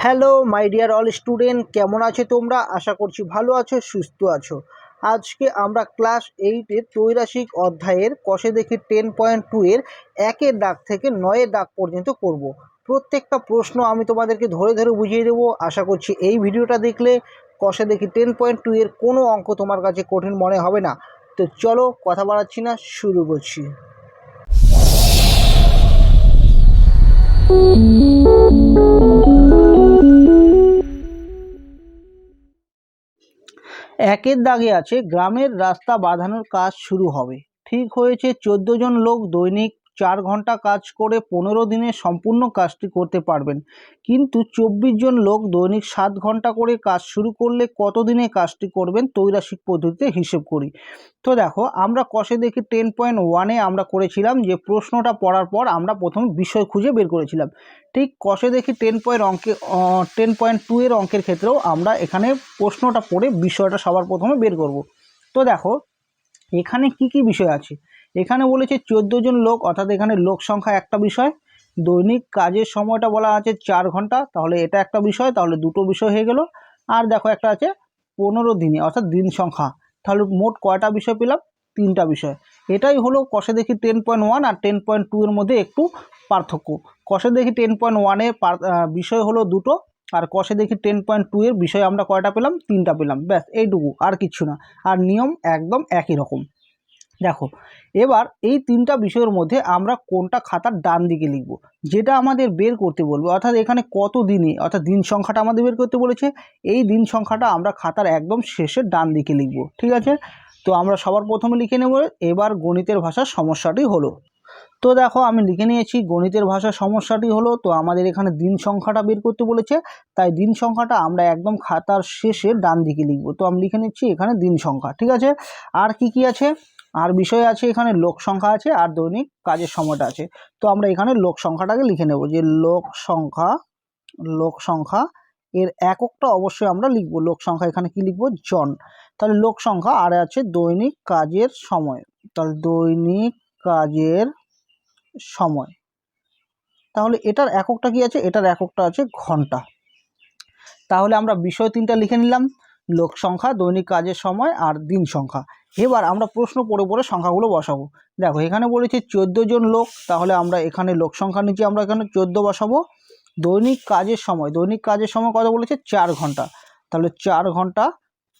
Hello my dear all student, কেমন আছো তোমরা? আশা করছি ভালো আছো, সুস্থ আছো। আজকে আমরা ক্লাস 8-এর ত্রৈরাশিক অধ্যায়ের কষে দেখি 10.2 এর 1-এর দাগ থেকে 9-এর দাগ পর্যন্ত করব। প্রত্যেকটা প্রশ্ন আমি তোমাদেরকে ধরে ধরে বুঝিয়ে দেবো। আশা করছি এই ভিডিওটা দেখলে কষে দেখি 10.2 এর কোনো অঙ্ক তোমার কাছে কঠিন মনে হবে না। তো চলো কথা বাড়াচ্ছি না, শুরু করছি। একের দাগে আছে গ্রামের রাস্তা বাঁধানোর কাজ শুরু হবে। ঠিক হয়েছে 14 জন লোক দৈনিক 4 ঘন্টা কাজ করে 15 দিনে সম্পূর্ণ কাজটি করতে পারবেন, কিন্তু 24 জন লোক দৈনিক 7 ঘন্টা করে কাজ শুরু করলে কত দিনে কাজটি করবেন? ত্রৈরাশিক পদ্ধতিতে হিসেব করি। তো দেখো, আমরা কষে দেখি 10.1-এ আমরা করেছিলাম যে প্রশ্নটা পড়ার পর আমরা প্রথমে বিষয় খুঁজে বের করেছিলাম। ঠিক কষে দেখি 10.2 এর অঙ্কের ক্ষেত্রেও আমরা এখানে প্রশ্নটা পড়ে বিষয়টা সবার প্রথমে বের করব। তো দেখো এখানে কি কি বিষয় আছে। এখানে বলেছে 14 জন লোক, অর্থাৎ এখানে লোক সংখ্যা একটা বিষয়। দৈনিক কাজের সময়টা বলা আছে 4 ঘন্টা, তাহলে এটা একটা বিষয়, তাহলে দুটো বিষয় হয়ে গেল। আর দেখো একটা আছে 15 দিনে, অর্থাৎ দিন সংখ্যা। তাহলে মোট কয়টা বিষয় পেলাম? 3টা বিষয়। এটাই হলো কষে দেখি 10.1 আর 10.2 এর মধ্যে একটু পার্থক্য। কষে দেখি 10.1-এর বিষয় হলো দুটো, আর কষে দেখি 10.2 এর বিষয় আমরা কয়টা পেলাম? 3টা পেলাম। ব্যাস এইটুকু, আর কিচ্ছু না। আর নিয়ম একদম একই রকম। দেখো এবার এই 3টা বিষয়ের মধ্যে আমরা কোনটা খাতার ডান দিকে লিখব, যেটা আমাদের বের করতে বলবে। অর্থাৎ এখানে কত দিনে, অর্থাৎ দিন সংখ্যাটা আমাদের বের করতে বলেছে। এই দিন সংখ্যাটা আমরা খাতার একদম শেষের ডান দিকে লিখব, ঠিক আছে? তো আমরা সবার প্রথমে লিখে নেব। এবার গণিতের ভাষার সমস্যাটি হলো। তো দেখো আমি লিখে নিয়েছি গণিতের ভাষার সমস্যাটি হলো। তো আমাদের এখানে দিন সংখ্যাটা বের করতে বলেছে, তাই দিন সংখ্যাটা আমরা একদম খাতার শেষে ডান দিকে লিখব। তো আমি লিখে নিচ্ছি এখানে দিন সংখ্যা, ঠিক আছে? আর কি কি আছে? আর বিষয় আছে, এখানে লোক সংখ্যা আছে, আর দৈনিক কাজের সময়টা আছে। তো আমরা এখানে লোক সংখ্যাটাকে লিখে নেব, যে লোক সংখ্যা এর এককটা অবশ্যই আমরা লিখব। লোক সংখ্যা এখানে কি লিখব? জন। তাহলে লোক সংখ্যা, আর আছে দৈনিক কাজের সময়। তাহলে দৈনিক কাজের সময়, তাহলে এটার এককটা কি আছে? এটার এককটা আছে ঘন্টা। তাহলে আমরা বিষয় 3টা লিখে নিলাম, লোক সংখ্যা, দৈনিক কাজের সময় আর দিন সংখ্যা। এবার আমরা প্রশ্ন পড়ে পড়ে সংখ্যাগুলো বসাবো। দেখো এখানে বলেছে 14 জন লোক, তাহলে আমরা এখানে লোক সংখ্যা নিচে আমরা এখানে 14 বসাবো। দৈনিক কাজের সময় কত বলেছে? 4 ঘন্টা, তাহলে 4 ঘন্টা।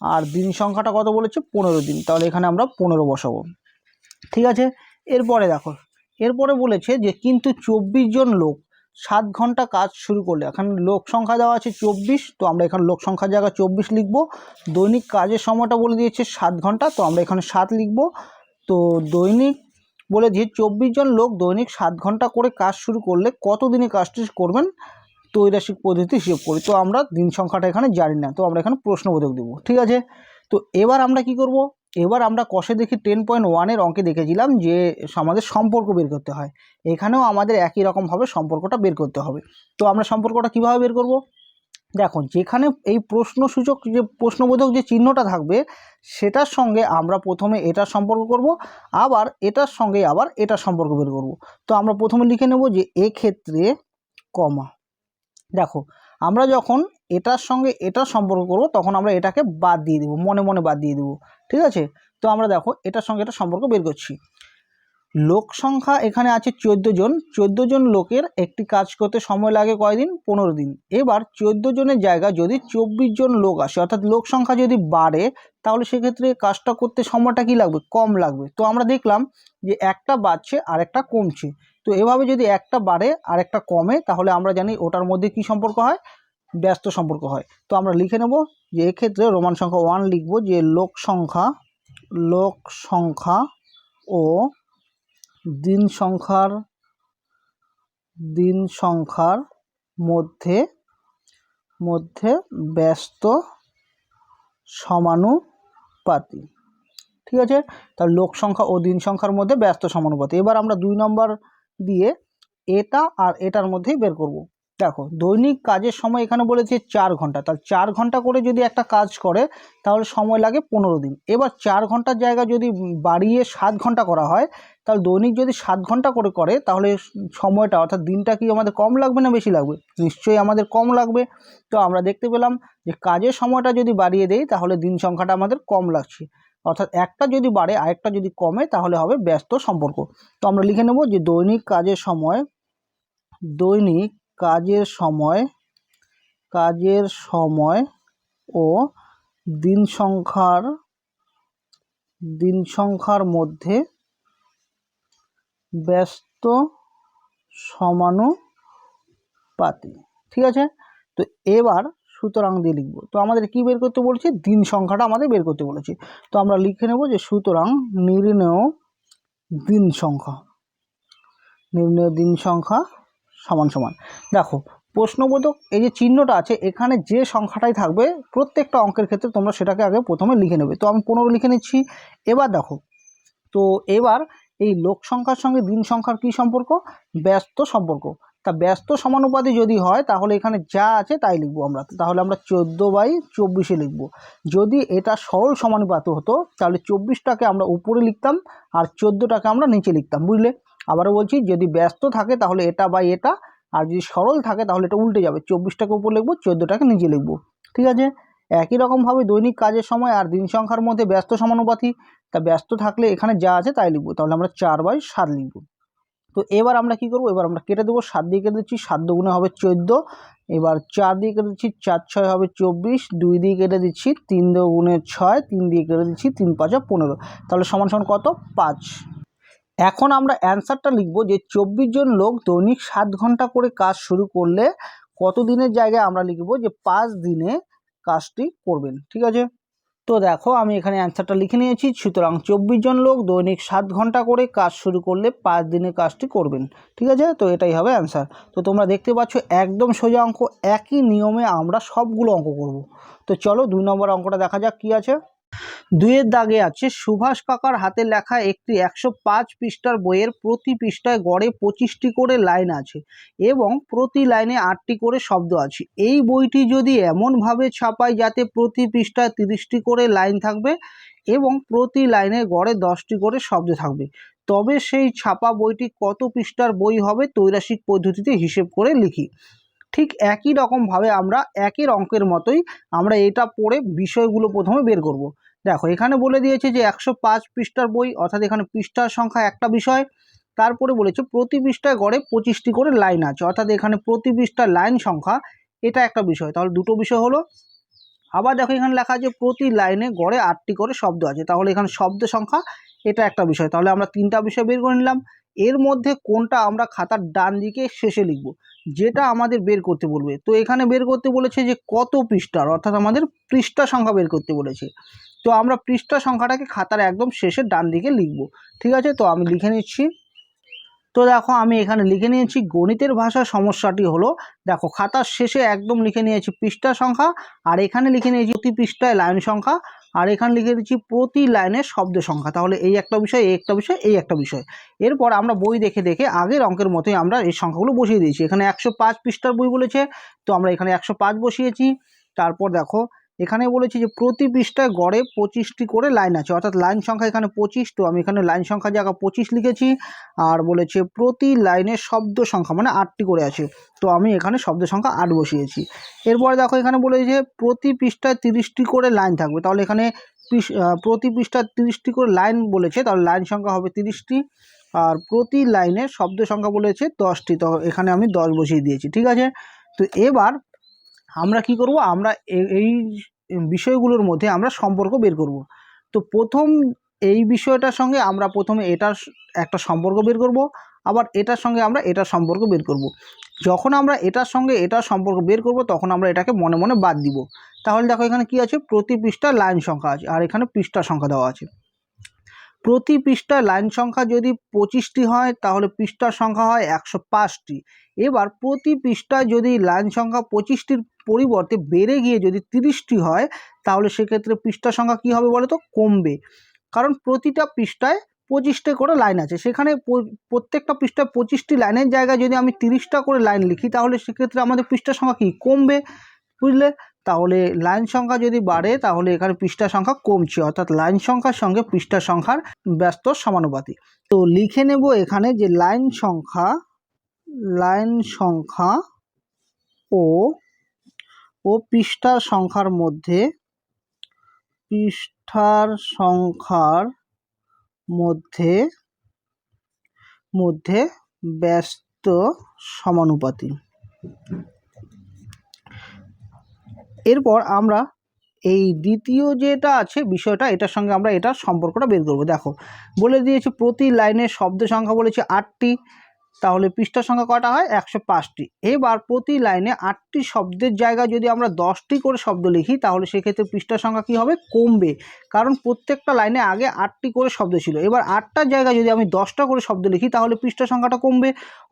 আর দিন সংখ্যাটা কত বলেছে? 15 দিন, তাহলে এখানে আমরা 15 বসাবো, ঠিক আছে? এরপরে দেখো, এরপরে বলেছে যে কিন্তু 24 জন লোক 7 ঘন্টা কাজ শুরু করলে, এখানে লোক সংখ্যা দেওয়া আছে 24, তো আমরা এখানে লোক সংখ্যার জায়গায় 24 লিখব। দৈনিক কাজের সময়টা বলে দিয়েছে 7 ঘন্টা, তো আমরা এখানে 7 লিখব। তো দৈনিক বলে দিয়ে 24 জন লোক দৈনিক 7 ঘন্টা করে কাজ শুরু করলে কত দিনে কাজটি করবেন? ত্রৈরাশিক পদ্ধতি হিসেব করি। তো আমরা দিন সংখ্যাটা এখানে জানি না, তো আমরা এখানে প্রশ্নবোধক দেবো, ঠিক আছে? তো এবার আমরা কি করব? এবার আমরা কষে দেখি 10.1-এর অঙ্কে দেখেছিলাম যে আমাদের সম্পর্ক বের করতে হয়। এখানেও আমাদের একই রকমভাবে সম্পর্কটা বের করতে হবে। তো আমরা সম্পর্কটা কিভাবে বের করব? দেখো যেখানে এই প্রশ্নসূচক যে প্রশ্নবোধক যে চিহ্নটা থাকবে, সেটার সঙ্গে আমরা প্রথমে এটার সম্পর্ক করব, আবার এটার সঙ্গে আবার এটার সম্পর্ক বের করব। তো আমরা প্রথমে লিখে নেব যে এক্ষেত্রে কমা। দেখো আমরা যখন এটার সঙ্গে এটার সম্পর্ক করব, তখন আমরা এটাকে বাদ দিয়ে দেবো, মনে মনে বাদ দিয়ে দেবো, ঠিক আছে? তো আমরা দেখো এটার সঙ্গে এটা সম্পর্ক বের করছি। লোক সংখ্যা এখানে আছে 14 জন। 14 জন লোকের একটি কাজ করতে সময় লাগে কয়দিন? 15 দিন। এবার 14 জনের জায়গায় যদি 24 জন লোক আসে, অর্থাৎ লোক সংখ্যা যদি বাড়ে, তাহলে সেক্ষেত্রে কাজটা করতে সময়টা কি লাগবে? কম লাগবে। তো আমরা দেখলাম যে একটা বাড়ছে আর একটা কমছে। তো এভাবে যদি একটা বাড়ে আর একটা কমে, তাহলে আমরা জানি ওটার মধ্যে কি সম্পর্ক হয়? ব্যস্ত সম্পর্ক হয়। তো আমরা লিখে নেব যে এক্ষেত্রে রোমান সংখ্যা 1 লিখব, যে লোক সংখ্যা ও দিন সংখ্যার মধ্যে ব্যস্ত সমানুপাতি, ঠিক আছে? তাহলে লোক সংখ্যা ও দিন সংখ্যার মধ্যে ব্যস্ত সমানুপাতি। এবার আমরা 2 নম্বর দিয়ে এটা আর এটার মধ্যেই বের করব। দেখো দৈনিক কাজের সময় এখানে বলেছে 4 ঘন্টা, তাহলে 4 ঘন্টা করে যদি একটা কাজ করে তাহলে সময় লাগে 15 দিন। এবার 4 ঘন্টার জায়গা যদি বাড়িয়ে 7 ঘন্টা করা হয়, তাহলে দৈনিক যদি 7 ঘন্টা করে করে তাহলে সময়টা অর্থাৎ দিনটা কি আমাদের কম লাগবে না বেশি লাগবে? নিশ্চয়ই আমাদের কম লাগবে। তো আমরা দেখতে পেলাম যে কাজের সময়টা যদি বাড়িয়ে দেই তাহলে দিন সংখ্যাটা আমাদের কম লাগছে, অর্থাৎ একটা যদি বাড়ে আরেকটা যদি কমে তাহলে হবে ব্যস্ত সম্পর্ক। তো আমরা লিখে নেব যে দৈনিক কাজের সময় ও দিন সংখ্যার মধ্যে ব্যস্ত সমানুপাতি। ঠিক আছে, তো এবার সুতরাং দিয়ে লিখব। তো আমাদের কি বের করতে বলছে? দিন সংখ্যাটা আমাদের বের করতে বলেছে। তো আমরা লিখে নেব যে সুতরাং নির্ণেয় দিন সংখ্যা সমান সমান। দেখো প্রশ্নবোধক এই যে চিহ্নটা আছে এখানে যে সংখ্যাটাই থাকবে প্রত্যেকটা অঙ্কের ক্ষেত্রে তোমরা সেটাকে আগে প্রথমে লিখে নেবে। তো আমি 15 লিখে নিচ্ছি। এবার দেখো, তো এবার এই লোক সংখ্যার সঙ্গে দিন সংখ্যার কি সম্পর্ক? ব্যস্ত সম্পর্ক। তা ব্যস্ত সমানুপাতি যদি হয় তাহলে এখানে যা আছে তাই লিখবো আমরা। তাহলে আমরা 14/24 লিখবো। যদি এটা সরল সমানুপাতি হতো তাহলে 24টাকে আমরা উপরে লিখতাম আর 14টাকে আমরা নিচে লিখতাম, বুঝলে? আবারও বলছি, যদি ব্যস্ত থাকে তাহলে এটা বাই এটা, আর যদি সরল থাকে তাহলে এটা উল্টে যাবে, 24টাকে উপরে লিখবো 14টাকে নিচে লিখবো। ঠিক আছে, একই রকমভাবে দৈনিক কাজের সময় আর দিন সংখ্যার মধ্যে ব্যস্ত সমানুপাতি। তা ব্যস্ত থাকলে এখানে যা আছে তাই লিখবো, তাহলে আমরা 4/7 লিখবো। তো এবার আমরা কি করব? এবার আমরা কেটে দেবো। 7 দিয়ে কেটে দিচ্ছি, 7 দুগুণে হবে 14। এবার 4 দিয়ে কেটে দিচ্ছি, 4 6 হবে 24। 2 দিয়ে কেটে দিচ্ছি, 3 দুগুণে 6। 3 দিয়ে কেটে দিচ্ছি, 3 5 15। তাহলে সমান সমান কত? 5। এখন আমরা অ্যান্সারটা লিখব যে 24 জন লোক দৈনিক 7 ঘন্টা করে কাজ শুরু করলে কত দিনের জায়গায় আমরা লিখব যে 5 দিনে কাজটি করবেন। ঠিক আছে, তো দেখো আমি এখানে অ্যান্সারটা লিখে নিয়েছি। সুতরাং 24 জন লোক দৈনিক 7 ঘন্টা করে কাজ শুরু করলে 5 দিনে কাজটি করবেন। ঠিক আছে, তো এটাই হবে অ্যান্সার। তো তোমরা দেখতে পাচ্ছ একদম সোজা অঙ্ক, একই নিয়মে আমরা সবগুলো অঙ্ক করব। তো চলো 2 নম্বর অঙ্কটা দেখা যাক কি আছে। 2-এর দাগে আছে সুভাষ কাকার হাতে লেখা একটি 105 পৃষ্ঠার বইয়ের প্রতি পৃষ্ঠায় গড়ে 25টি করে লাইন আছে এবং প্রতি লাইনে 8টি করে শব্দ আছে। এই বইটি যদি এমনভাবে ছাপায় যাতে প্রতি পৃষ্ঠায় 30টি করে লাইন থাকবে এবং প্রতি লাইনে গড়ে 10টি করে শব্দ থাকবে, তবে সেই ছাপা বইটি কত পৃষ্ঠার বই হবে? ত্রৈরাশিক পদ্ধতিতে হিসেব করে লিখি। ঠিক একই রকমভাবে আমরা একের অঙ্কের মতোই আমরা এটা পড়ে বিষয়গুলো প্রথমে বের করব। দেখো এখানে বলে দিয়েছে যে 105 পৃষ্ঠার বই, অর্থাৎ এখানে পৃষ্ঠার সংখ্যা একটা বিষয়। তারপরে বলেছে প্রতি পৃষ্ঠায় গড়ে 25টি করে লাইন আছে, অর্থাৎ এখানে প্রতি পৃষ্ঠার লাইন সংখ্যা, এটা একটা বিষয়। তাহলে দুটো বিষয় হলো। আবার দেখো এখানে লেখা আছে প্রতি লাইনে গড়ে 8টি করে শব্দ আছে, তাহলে এখানে শব্দ সংখ্যা, এটা একটা বিষয়। তাহলে আমরা 3টা বিষয় বের করে নিলাম। এর মধ্যে কোনটা আমরা খাতার ডান দিকে শেষে লিখব, যেটা আমাদের বের করতে বলবে। তো এখানে বের করতে বলেছে যে কত পৃষ্ঠার, অর্থাৎ আমাদের পৃষ্ঠা সংখ্যা বের করতে বলেছে। তো আমরা পৃষ্ঠা সংখ্যাটাকে খাতার একদম শেষের ডান দিকে লিখব। ঠিক আছে, তো আমি লিখে নিচ্ছি। তো দেখো আমি এখানে লিখে নিয়েছি গণিতের ভাষা সমস্যাটি হলো, দেখো খাতার শেষে একদম লিখে নিয়েছি পৃষ্ঠা সংখ্যা, আর এখানে লিখে নিয়েছি প্রতি পৃষ্ঠায় লাইন সংখ্যা, আর এখানে লিখে দিচ্ছি প্রতি লাইনের শব্দ সংখ্যা। তাহলে এই একটা বিষয়, এই একটা বিষয়, এই একটা বিষয়। এরপর আমরা বই দেখে দেখে আগের অঙ্কের মতোই আমরা এই সংখ্যাগুলো বসিয়ে দিয়েছি। এখানে 105 পৃষ্ঠার বই বলেছে, তো আমরা এখানে 105 বসিয়েছি। তারপর দেখো এখানে বলেছি যে প্রতি পৃষ্ঠায় গড়ে 25টি করে লাইন আছে, অর্থাৎ লাইন সংখ্যা এখানে 25, তো আমি এখানে লাইন সংখ্যা জায়গা 25 লিখেছি। আর বলেছে প্রতি লাইনে শব্দ সংখ্যা মানে 8টি করে আছে, তো আমি এখানে শব্দ সংখ্যা 8 বসিয়েছি। এরপরে দেখো এখানে বলেছে প্রতি পৃষ্ঠায় 30টি করে লাইন থাকবে, তাহলে এখানে প্রতি পৃষ্ঠায় 30টি করে লাইন বলেছে, তাহলে লাইন সংখ্যা হবে 30টি। আর প্রতি লাইনে শব্দ সংখ্যা বলেছে 10টি, তো এখানে আমি 10 বসিয়ে দিয়েছি। ঠিক আছে, তো এবার আমরা কি করব? আমরা এই বিষয়গুলোর মধ্যে আমরা সম্পর্ক বের করব। তো প্রথম এই বিষয়টার সঙ্গে আমরা প্রথমে এটার একটা সম্পর্ক বের করব, আবার এটার সঙ্গে আমরা এটার সম্পর্ক বের করব। যখন আমরা এটার সঙ্গে এটার সম্পর্ক বের করব তখন আমরা এটাকে মনে মনে বাদ দিব। তাহলে দেখো এখানে কি আছে? প্রতি পৃষ্ঠা লাইন সংখ্যা আছে, আর এখানে পৃষ্ঠা সংখ্যা দেওয়া আছে। প্রতি পৃষ্ঠায় লাইন সংখ্যা যদি 25টি হয় তাহলে পৃষ্ঠার সংখ্যা হয় 105টি। এবার প্রতি পৃষ্ঠায় যদি লাইন সংখ্যা 25টির পরিবর্তে বেড়ে গিয়ে যদি 30টি হয় তাহলে সেক্ষেত্রে পৃষ্ঠার সংখ্যা কী হবে বলো তো? কমবে, কারণ প্রতিটা পৃষ্ঠায় 25টা করে লাইন আছে, সেখানে প্রত্যেকটা পৃষ্ঠায় 25টি লাইনের জায়গায় যদি আমি 30টা করে লাইন লিখি তাহলে সেক্ষেত্রে আমাদের পৃষ্ঠা সংখ্যা কি কমবে, বুঝলে। তাহলে লাইন সংখ্যা যদি বাড়ে তাহলে এখানে পৃষ্ঠা সংখ্যা কমছে, অর্থাৎ লাইন সংখ্যার সঙ্গে পৃষ্ঠা সংখ্যার ব্যস্ত সমানুপাতিক। তো লিখে নেব এখানে যে লাইন সংখ্যা ও পৃষ্ঠার সংখ্যার মধ্যে ব্যস্ত সমানুপাতিক। এরপর আমরা এই দ্বিতীয় যেটা আছে বিষয়টা, এটার সঙ্গে আমরা এটার সম্পর্কটা বের করব। দেখো বলে দিয়েছে প্রতি লাইনে শব্দ সংখ্যা বলেছে 8টি, তাহলে পৃষ্ঠা সংখ্যা কটা হয় 105টি। এবার প্রতি লাইনে 8টি শব্দের জায়গায় যদি আমরা 10টি করে শব্দ লিখি তাহলে সেক্ষেত্রে পৃষ্ঠা সংখ্যা কী হবে, কমবে, কারণ প্রত্যেকটা লাইনে আগে 8টি করে শব্দ ছিল। এবার 8টার জায়গায় যদি আমি 10টা করে শব্দ লিখি তাহলে পৃষ্ঠা সংখ্যাটা কমবে,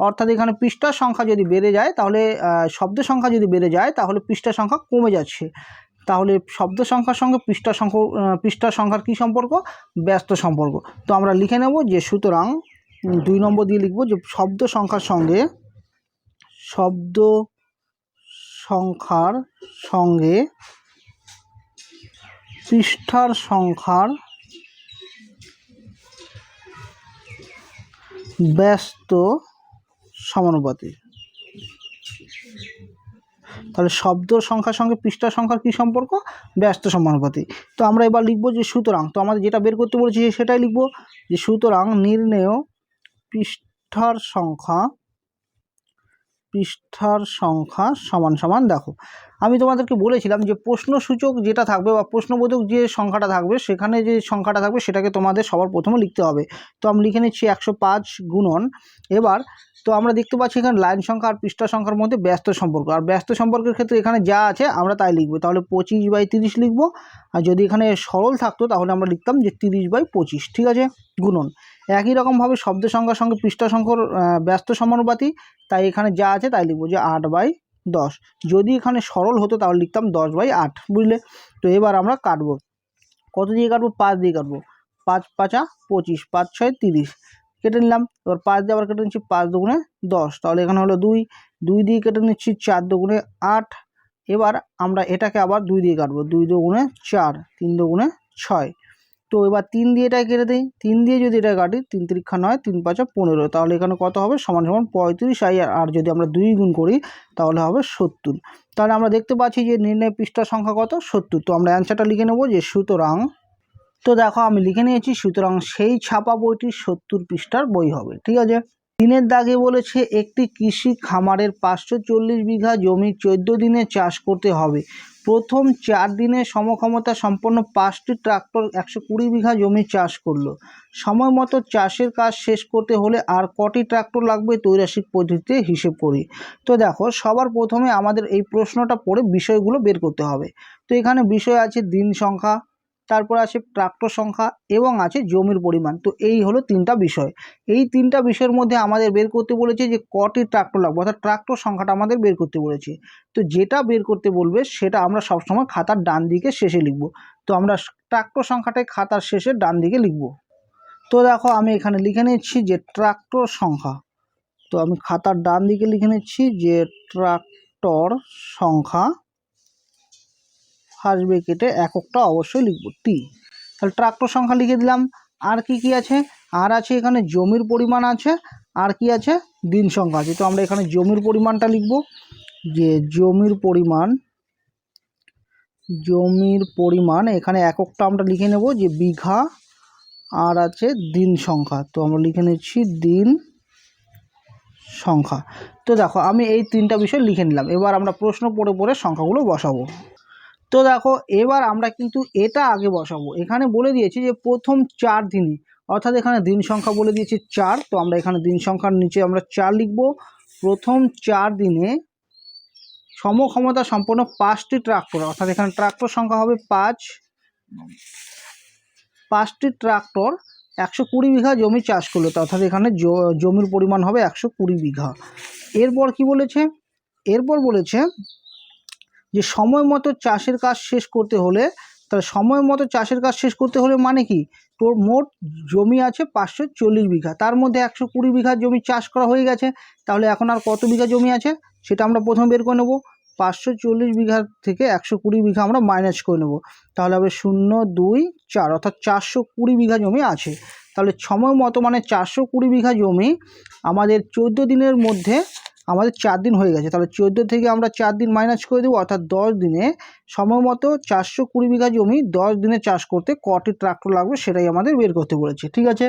অর্থাৎ এখানে পৃষ্ঠার সংখ্যা যদি বেড়ে যায় তাহলে শব্দ সংখ্যা যদি বেড়ে যায় তাহলে পৃষ্ঠা সংখ্যা কমে যাচ্ছে। তাহলে শব্দ সংখ্যার সঙ্গে পৃষ্ঠার সংখ্যার কী সম্পর্ক, ব্যস্ত সম্পর্ক। তো আমরা লিখে নেব যে সুতরাং 2 নম্বর দিয়ে লিখব যে শব্দ সংখ্যার সঙ্গে পৃষ্ঠার সংখ্যার ব্যস্ত সমানুপাতিক। তাহলে শব্দ সংখ্যার সঙ্গে পৃষ্ঠার সংখ্যার কী সম্পর্ক, ব্যস্ত সমানুপাতিক। তো আমরা এবার লিখব যে সুতরাং, তো আমাদের যেটা বের করতে বলেছি সেটাই লিখব যে সুতরাং নির্ণেয় পৃষ্ঠার সংখ্যা সমান সমান। দেখো আমি তোমাদেরকে বলেছিলাম যে প্রশ্নসূচক যেটা থাকবে বা প্রশ্নবোধক যে সংখ্যাটা থাকবে সেখানে যে সংখ্যাটা থাকবে সেটাকে তোমাদের সবার প্রথমে লিখতে হবে। তো আমি লিখে নিচ্ছি 105 গুণন। এবার তো আমরা দেখতে পাচ্ছি এখানে লাইন সংখ্যা আর পৃষ্ঠা সংখ্যার মধ্যে ব্যস্ত সম্পর্ক, আর ব্যস্ত সম্পর্কের ক্ষেত্রে এখানে যা আছে আমরা তাই লিখব। তাহলে 25/30 লিখব, আর যদি এখানে সরল থাকতো তাহলে আমরা লিখতাম যে 30/25, ঠিক আছে, গুণন। একই রকমভাবে শব্দ সংখ্যার সঙ্গে পৃষ্ঠা সংখ্যার ব্যস্ত সমানুপাতিক, তাই এখানে যা আছে তাই লিখব যে 8/10। যদি এখানে সরল হতো তাহলে লিখতাম 10/8, বুঝলে। তো এবার আমরা কাটবো, কত দিয়ে কাটবো, 5 দিয়ে কাটবো। 5 × 5 = 25, 5 × 6 = 30, কেটে নিলাম। এবার 5 দিয়ে আবার কেটে নিচ্ছি, 5 × 2 = 10, তাহলে এখানে হলো 2 দিয়ে কেটে নিচ্ছি, 4 × 2 = 8। এবার আমরা এটাকে আবার 2 দিয়ে কাটবো, 2 × 2 = 4, 3 × 2 = 6। তো এবার 3 দিয়ে এটাকে কেটে দিই, 3 দিয়ে যদি এটা কাটি 3 × 3 = 9, 3 × 5 = 15, তাহলে এখানে কত হবে, সমান সমান 35। আর যদি আমরা 2 গুণ করি তাহলে হবে 70। তাহলে আমরা দেখতে পাচ্ছি যে নির্ণয় পৃষ্ঠার সংখ্যা কত, 70। তো আমরা অ্যান্সারটা লিখে নেব যে সুতরাং, তো দেখো আমি লিখে নিয়েছি সুতরাং সেই ছাপা বইটি 70 পৃষ্ঠার বই হবে, ঠিক আছে। 3-এর দাগে বলেছে একটি কৃষি খামারের 540 বিঘা জমি 14 দিনে চাষ করতে হবে। প্রথম 4 দিনে সমক্ষমতা সম্পন্ন 5টি ট্রাক্টর 120 বিঘা জমি চাষ করলো। সময় মতো চাষের কাজ শেষ করতে হলে আর কটি ট্রাক্টর লাগবে ত্রৈরাশিক পদ্ধতিতে হিসেব করি। তো দেখো সবার প্রথমে আমাদের এই প্রশ্নটা পড়ে বিষয়গুলো বের করতে হবে। তো এখানে বিষয় আছে দিন সংখ্যা, তারপর আছে ট্রাক্টর সংখ্যা এবং আছে জমির পরিমাণ। তো এই হলো 3টা বিষয়। এই 3টা বিষয়ের মধ্যে আমাদের বের করতে বলেছে যে কটি ট্রাক্টর লাগবে, অর্থাৎ ট্রাক্টর সংখ্যাটা আমাদের বের করতে বলেছে। তো যেটা বের করতে বলবে সেটা আমরা সবসময় খাতার ডান দিকে শেষে লিখব। তো আমরা ট্রাক্টর সংখ্যাটাই খাতার শেষে ডান দিকে লিখব। তো দেখো আমি এখানে লিখে নিচ্ছি যে ট্রাক্টর সংখ্যা, তো আমি খাতার ডান দিকে লিখে নিচ্ছি যে ট্রাক্টর সংখ্যা, ফার্স্ট ব্র্যাকেটে এককটা অবশ্যই লিখব টি। তাহলে ট্রাক্টর সংখ্যা লিখে দিলাম। আর কি আছে, আর আছে এখানে জমির পরিমাণ আছে, আর কি আছে, দিন সংখ্যা আছে। তো আমরা এখানে জমির পরিমাণটা লিখব যে জমির পরিমাণ এখানে এককটা আমরা লিখে নেব যে বিঘা, আর আছে দিন সংখ্যা। তো আমরা লিখে নিচ্ছি দিন সংখ্যা। তো দেখো আমি এই 3টা বিষয় লিখে নিলাম। এবার আমরা প্রশ্ন পড়ে পড়ে সংখ্যাগুলো বসাবো। তো দেখো এবার আমরা কিন্তু এটা আগে বসাবো। এখানে বলে দিয়েছি যে প্রথম 4 দিনে, অর্থাৎ এখানে দিন সংখ্যা বলে দিয়েছি 4, তো আমরা এখানে দিন সংখ্যার নিচে আমরা 4 লিখব। প্রথম 4 দিনে সমক্ষমতা সম্পন্ন 5টি ট্রাক্টর, অর্থাৎ এখানে ট্রাক্টর সংখ্যা হবে 5টি ট্রাক্টর 120 বিঘা জমি চাষ করলো, অর্থাৎ এখানে জমির পরিমাণ হবে 120 বিঘা। এরপর কি বলেছে, এরপর বলেছে যে সময় মতো চাষের কাজ শেষ করতে হলে তাহলে সময় মতো চাষের কাজ শেষ করতে হলে মানে কি, তোর মোট জমি আছে 540 বিঘা, তার মধ্যে 120 বিঘা জমি চাষ করা হয়ে গেছে, তাহলে এখন আর কত বিঘা জমি আছে সেটা আমরা প্রথমে বের করে নেব। 540 বিঘা থেকে 120 বিঘা আমরা মাইনাস করে নেব, তাহলে হবে 0, 2, 4, অর্থাৎ 420 বিঘা জমি আছে। তাহলে সময় মতো মানে 420 বিঘা জমি আমাদের 14 দিনের মধ্যে আমাদের 4 দিন হয়ে গেছে, তাহলে 14 থেকে আমরা 4 দিন মাইনাস করে দেবো, অর্থাৎ 10 দিনে সময় মতো 420 বিঘা জমি 10 দিনে চাষ করতে কটি ট্রাক্টর লাগবে সেটাই আমাদের বের করতে বলেছে। ঠিক আছে,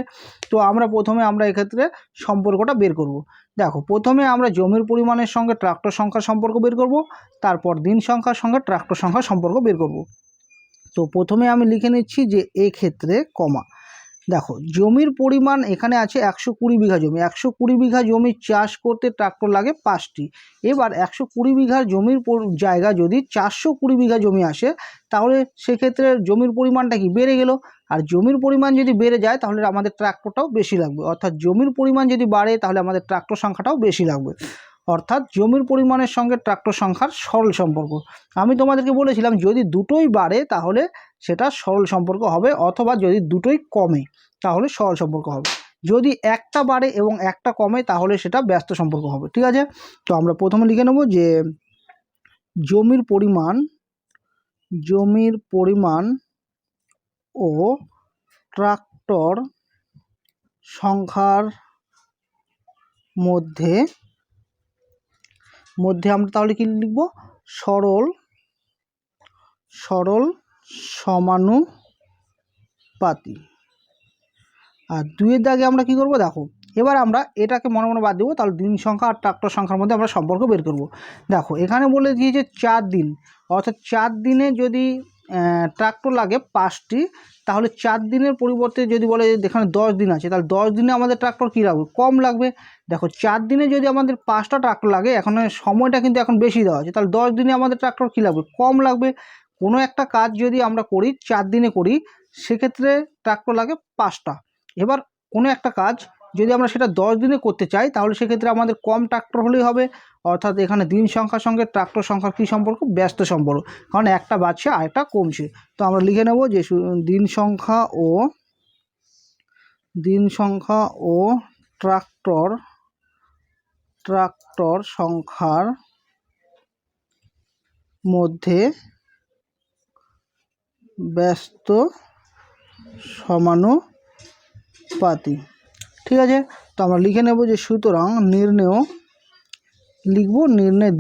তো প্রথমে আমরা এক্ষেত্রে সম্পর্কটা বের করব। দেখো, প্রথমে আমরা জমির পরিমাণের সঙ্গে ট্রাক্টর সংখ্যার সম্পর্ক বের করব, তারপর দিন সংখ্যার সঙ্গে ট্রাক্টর সংখ্যার সম্পর্ক বের করব। তো প্রথমে আমি লিখে নিচ্ছি যে এক্ষেত্রে কমা, দেখো জমির পরিমাণ এখানে আছে 120 বিঘা জমি, 120 বিঘা জমি চাষ করতে ট্রাক্টর লাগে 5টি। এবার 120 বিঘা জমির জায়গা যদি 420 বিঘা জমি আসে, তাহলে সেক্ষেত্রে জমির পরিমাণটা কি বেড়ে গেল, আর জমির পরিমাণ যদি বেড়ে যায় তাহলে আমাদের ট্রাক্টরটাও বেশি লাগবে, অর্থাৎ জমির পরিমাণ যদি বাড়ে তাহলে আমাদের ট্রাক্টর সংখ্যাটাও বেশি লাগবে, অর্থাৎ জমির পরিমাণের সঙ্গে ট্রাক্টর সংখ্যার সরল সম্পর্ক। আমি তোমাদেরকে বলেছিলাম যদি দুটোই বাড়ে তাহলে সেটা সরল সম্পর্ক হবে, অথবা যদি দুটোই কমে তাহলে সরল সম্পর্ক হবে, যদি একটা বাড়ে এবং একটা কমে তাহলে সেটা ব্যস্ত সম্পর্ক হবে। ঠিক আছে, তো আমরা প্রথমে লিখে নেব যে জমির পরিমাণ ও ট্রাক্টর সংখ্যার মধ্যে আমরা তাহলে কি লিখব, সরল সমানুপাতি। আর 2-এর দাগে আমরা কি করব, দেখো এবার আমরা এটাকে মনে মনে বাদ দেবো, তাহলে দিন সংখ্যা আর ট্রাক্টর সংখ্যার মধ্যে আমরা সম্পর্ক বের করব। দেখো এখানে বলে দিয়েছে 4 দিন, অর্থাৎ 4 দিনে যদি ট্রাক্টর লাগে 5টি, তাহলে 4 দিনের পরিবর্তে যদি বলে এখানে 10 দিন আছে, তাহলে 10 দিনে আমাদের ট্রাক্টর কী লাগবে, কম লাগবে। দেখো 4 দিনে যদি আমাদের 5টা ট্রাক্টর লাগে, এখন সময়টা কিন্তু এখন বেশি দেওয়া আছে, তাহলে 10 দিনে আমাদের ট্রাক্টর কী লাগবে, কম লাগবে। কোনো একটা কাজ যদি আমরা করি 4 দিনে করি, সেক্ষেত্রে ট্রাক্টর লাগে 5টা। এবার কোনো একটা কাজ যদি আমরা সেটা 10 দিনে করতে চাই, তাহলে সেক্ষেত্রে আমাদের কম ট্রাক্টর হলেই হবে, অর্থাৎ এখানে দিন সংখ্যার সঙ্গে ট্রাক্টর সংখ্যার কী সম্পর্ক, ব্যস্ত সম্পর্ক, কারণ একটা বাড়ছে আর একটা কমছে। তো আমরা লিখে নেব যে দিন সংখ্যা ও ট্রাক্টর সংখ্যার মধ্যে ব্যস্ত সমানুপাতি। ঠিক আছে, তো আমরা লিখে নেব যে সুতরাং নির্ণয়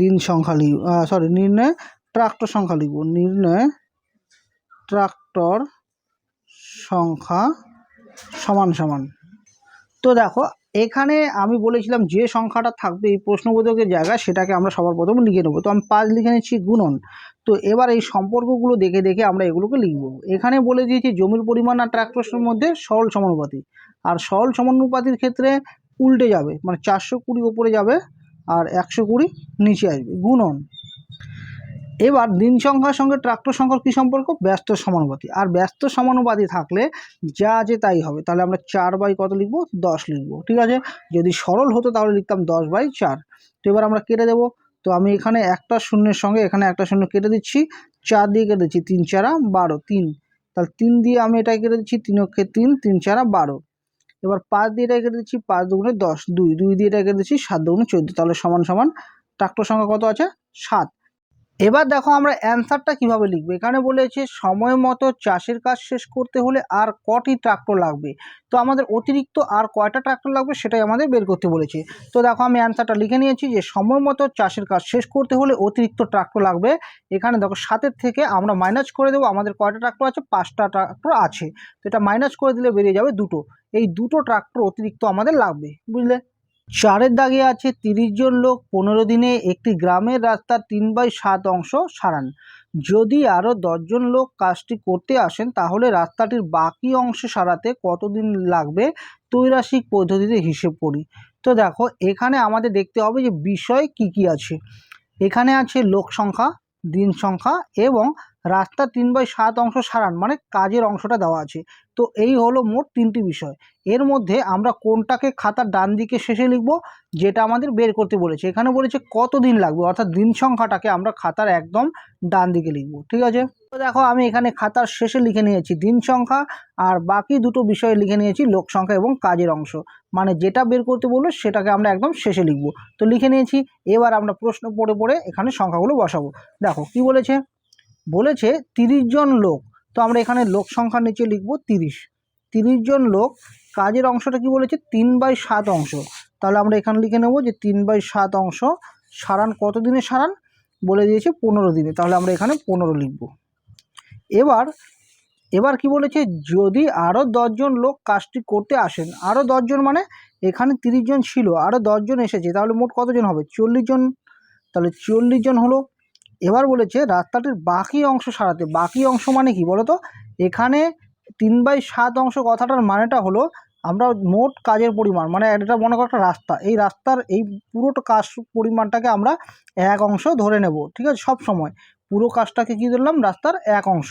দিন সংখ্যা নির্ণয় ট্রাক্টর সংখ্যা লিখব, নির্ণয় ট্রাক্টর সংখ্যা সমান। তো দেখো এখানে আমি বলেছিলাম যে সংখ্যাটা থাকবে এই প্রশ্নবোধকের জায়গায় সেটাকে আমরা সবার প্রথমে লিখে নেব। তো আমি 5 লিখে নিচ্ছি গুণন। তো এবার এই সম্পর্কগুলো দেখে আমরা এগুলোকে লিখব। এখানে বলে দিয়েছি জমির পরিমাণ আর ট্রাক্টরের মধ্যে সরল সমানুপাতি, আর সরল সমানুপাতির ক্ষেত্রে উল্টে যাবে, মানে 420 ওপরে যাবে আর 120 নিচে আসবে, গুণন। এবার দিন সংখ্যার সঙ্গে ট্রাক্টর সংখ্যার কী সম্পর্ক, ব্যস্ত সমানুপাতি, আর ব্যস্ত সমানুপাতি থাকলে যা আছে তাই হবে, তাহলে আমরা 4 কত লিখব, 10 লিখব। ঠিক আছে, যদি সরল হতো তাহলে লিখতাম 10/4। তো এবার আমরা কেটে দেবো, তো আমি এখানে একটা শূন্যের সঙ্গে এখানে একটা শূন্য কেটে দিচ্ছি, 4 দিয়ে কেটে দিচ্ছি, 3 4 12, 3, তাহলে 3 দিয়ে আমি এটাই কেটে দিচ্ছি, 3 অক্ষে 3, 3 4 12। এবার 5 দিয়ে এটাই কেটে দিচ্ছি, 5 দুগুণে 10, 2 দিয়ে এটাই কেটে দিচ্ছি, 7 দুগুণে 14, তাহলে সমান ট্রাক্টর সংখ্যা কত আছে, 7। এবার দেখো আমরা অ্যান্সারটা কিভাবে লিখবো। এখানে বলেছে সময় মতো চাষের কাজ শেষ করতে হলে আর কটি ট্রাক্টর লাগবে, তো আমাদের অতিরিক্ত আর কয়টা ট্রাক্টর লাগবে সেটাই আমাদের বের করতে বলেছে। তো দেখো আমি অ্যান্সারটা লিখে নিয়েছি যে সময় মতো চাষের কাজ শেষ করতে হলে অতিরিক্ত ট্রাক্টর লাগবে। এখানে দেখো 7-এর থেকে আমরা মাইনাস করে দেবো, আমাদের কয়টা ট্রাক্টর আছে, 5টা ট্রাক্টর আছে, তো এটা মাইনাস করে দিলে বেরিয়ে যাবে 2টো। এই 2টো ট্রাক্টর অতিরিক্ত আমাদের লাগবে, বুঝলে। 4-এর দাগে আছে 30 জন লোক 15 দিনে একটি গ্রামের রাস্তার 3/7 অংশ সারান। যদি আরও 10 জন লোক কাজটি করতে আসেন তাহলে রাস্তাটির বাকি অংশ সারাতে কতদিন লাগবে, ত্রৈরাশিক পদ্ধতিতে হিসেব করি। তো দেখো এখানে আমাদের দেখতে হবে যে বিষয় কি আছে। এখানে আছে লোক সংখ্যা, দিন সংখ্যা এবং রাস্তা 3/7 অংশ সারান, মানে কাজের অংশটা দেওয়া আছে। তো এই হলো মোট 3টি বিষয়। এর মধ্যে আমরা কোনটাকে খাতার ডান দিকে শেষে লিখব, যেটা আমাদের বের করতে বলেছে। এখানে বলেছে কত দিন লাগবে, অর্থাৎ দিন সংখ্যাটাকে আমরা খাতার একদম ডান দিকে লিখব। ঠিক আছে। তো দেখো আমি এখানে খাতার শেষে লিখে নিয়েছি দিন সংখ্যা, আর বাকি দুটো বিষয়ে লিখে নিয়েছি লোক সংখ্যা এবং কাজের অংশ। মানে যেটা বের করতে বললো সেটাকে আমরা একদম শেষে লিখব। তো লিখে নিয়েছি, এবার আমরা প্রশ্ন পড়ে পড়ে এখানে সংখ্যাগুলো বসাবো। দেখো কি বলেছে, বলেছে 30 জন লোক। তো আমরা এখানে লোক সংখ্যার নিচে লিখব 30। 30 জন লোক। কাজের অংশটা কি বলেছে, 3/7 অংশ। তাহলে আমরা এখানে লিখে নেব যে 3/7 অংশ। সারান কত দিনে সারান বলে দিয়েছে, 15 দিনে। তাহলে আমরা এখানে 15 লিখব। এবার কি বলেছে, যদি আরও 10 জন লোক কাজটি করতে আসেন। আরও 10 জন মানে এখানে 30 জন ছিল, আরও 10 জন এসেছে, তাহলে মোট কতজন হবে, 40 জন। তাহলে 40 জন হলো। এবার বলেছে রাস্তাটির বাকি অংশ সারাতে। বাকি অংশ মানে কি বলো তো, এখানে 3/7 অংশ কথাটার মানেটা হলো আমরা মোট কাজের পরিমাণ, মানে এটা মনে করো একটা রাস্তা, এই রাস্তার এই পুরোটা কাজ পরিমাণটাকে আমরা 1 অংশ ধরে নেব। ঠিক আছে, সব সময় পুরো কাজটাকে কী ধরলাম, রাস্তার 1 অংশ।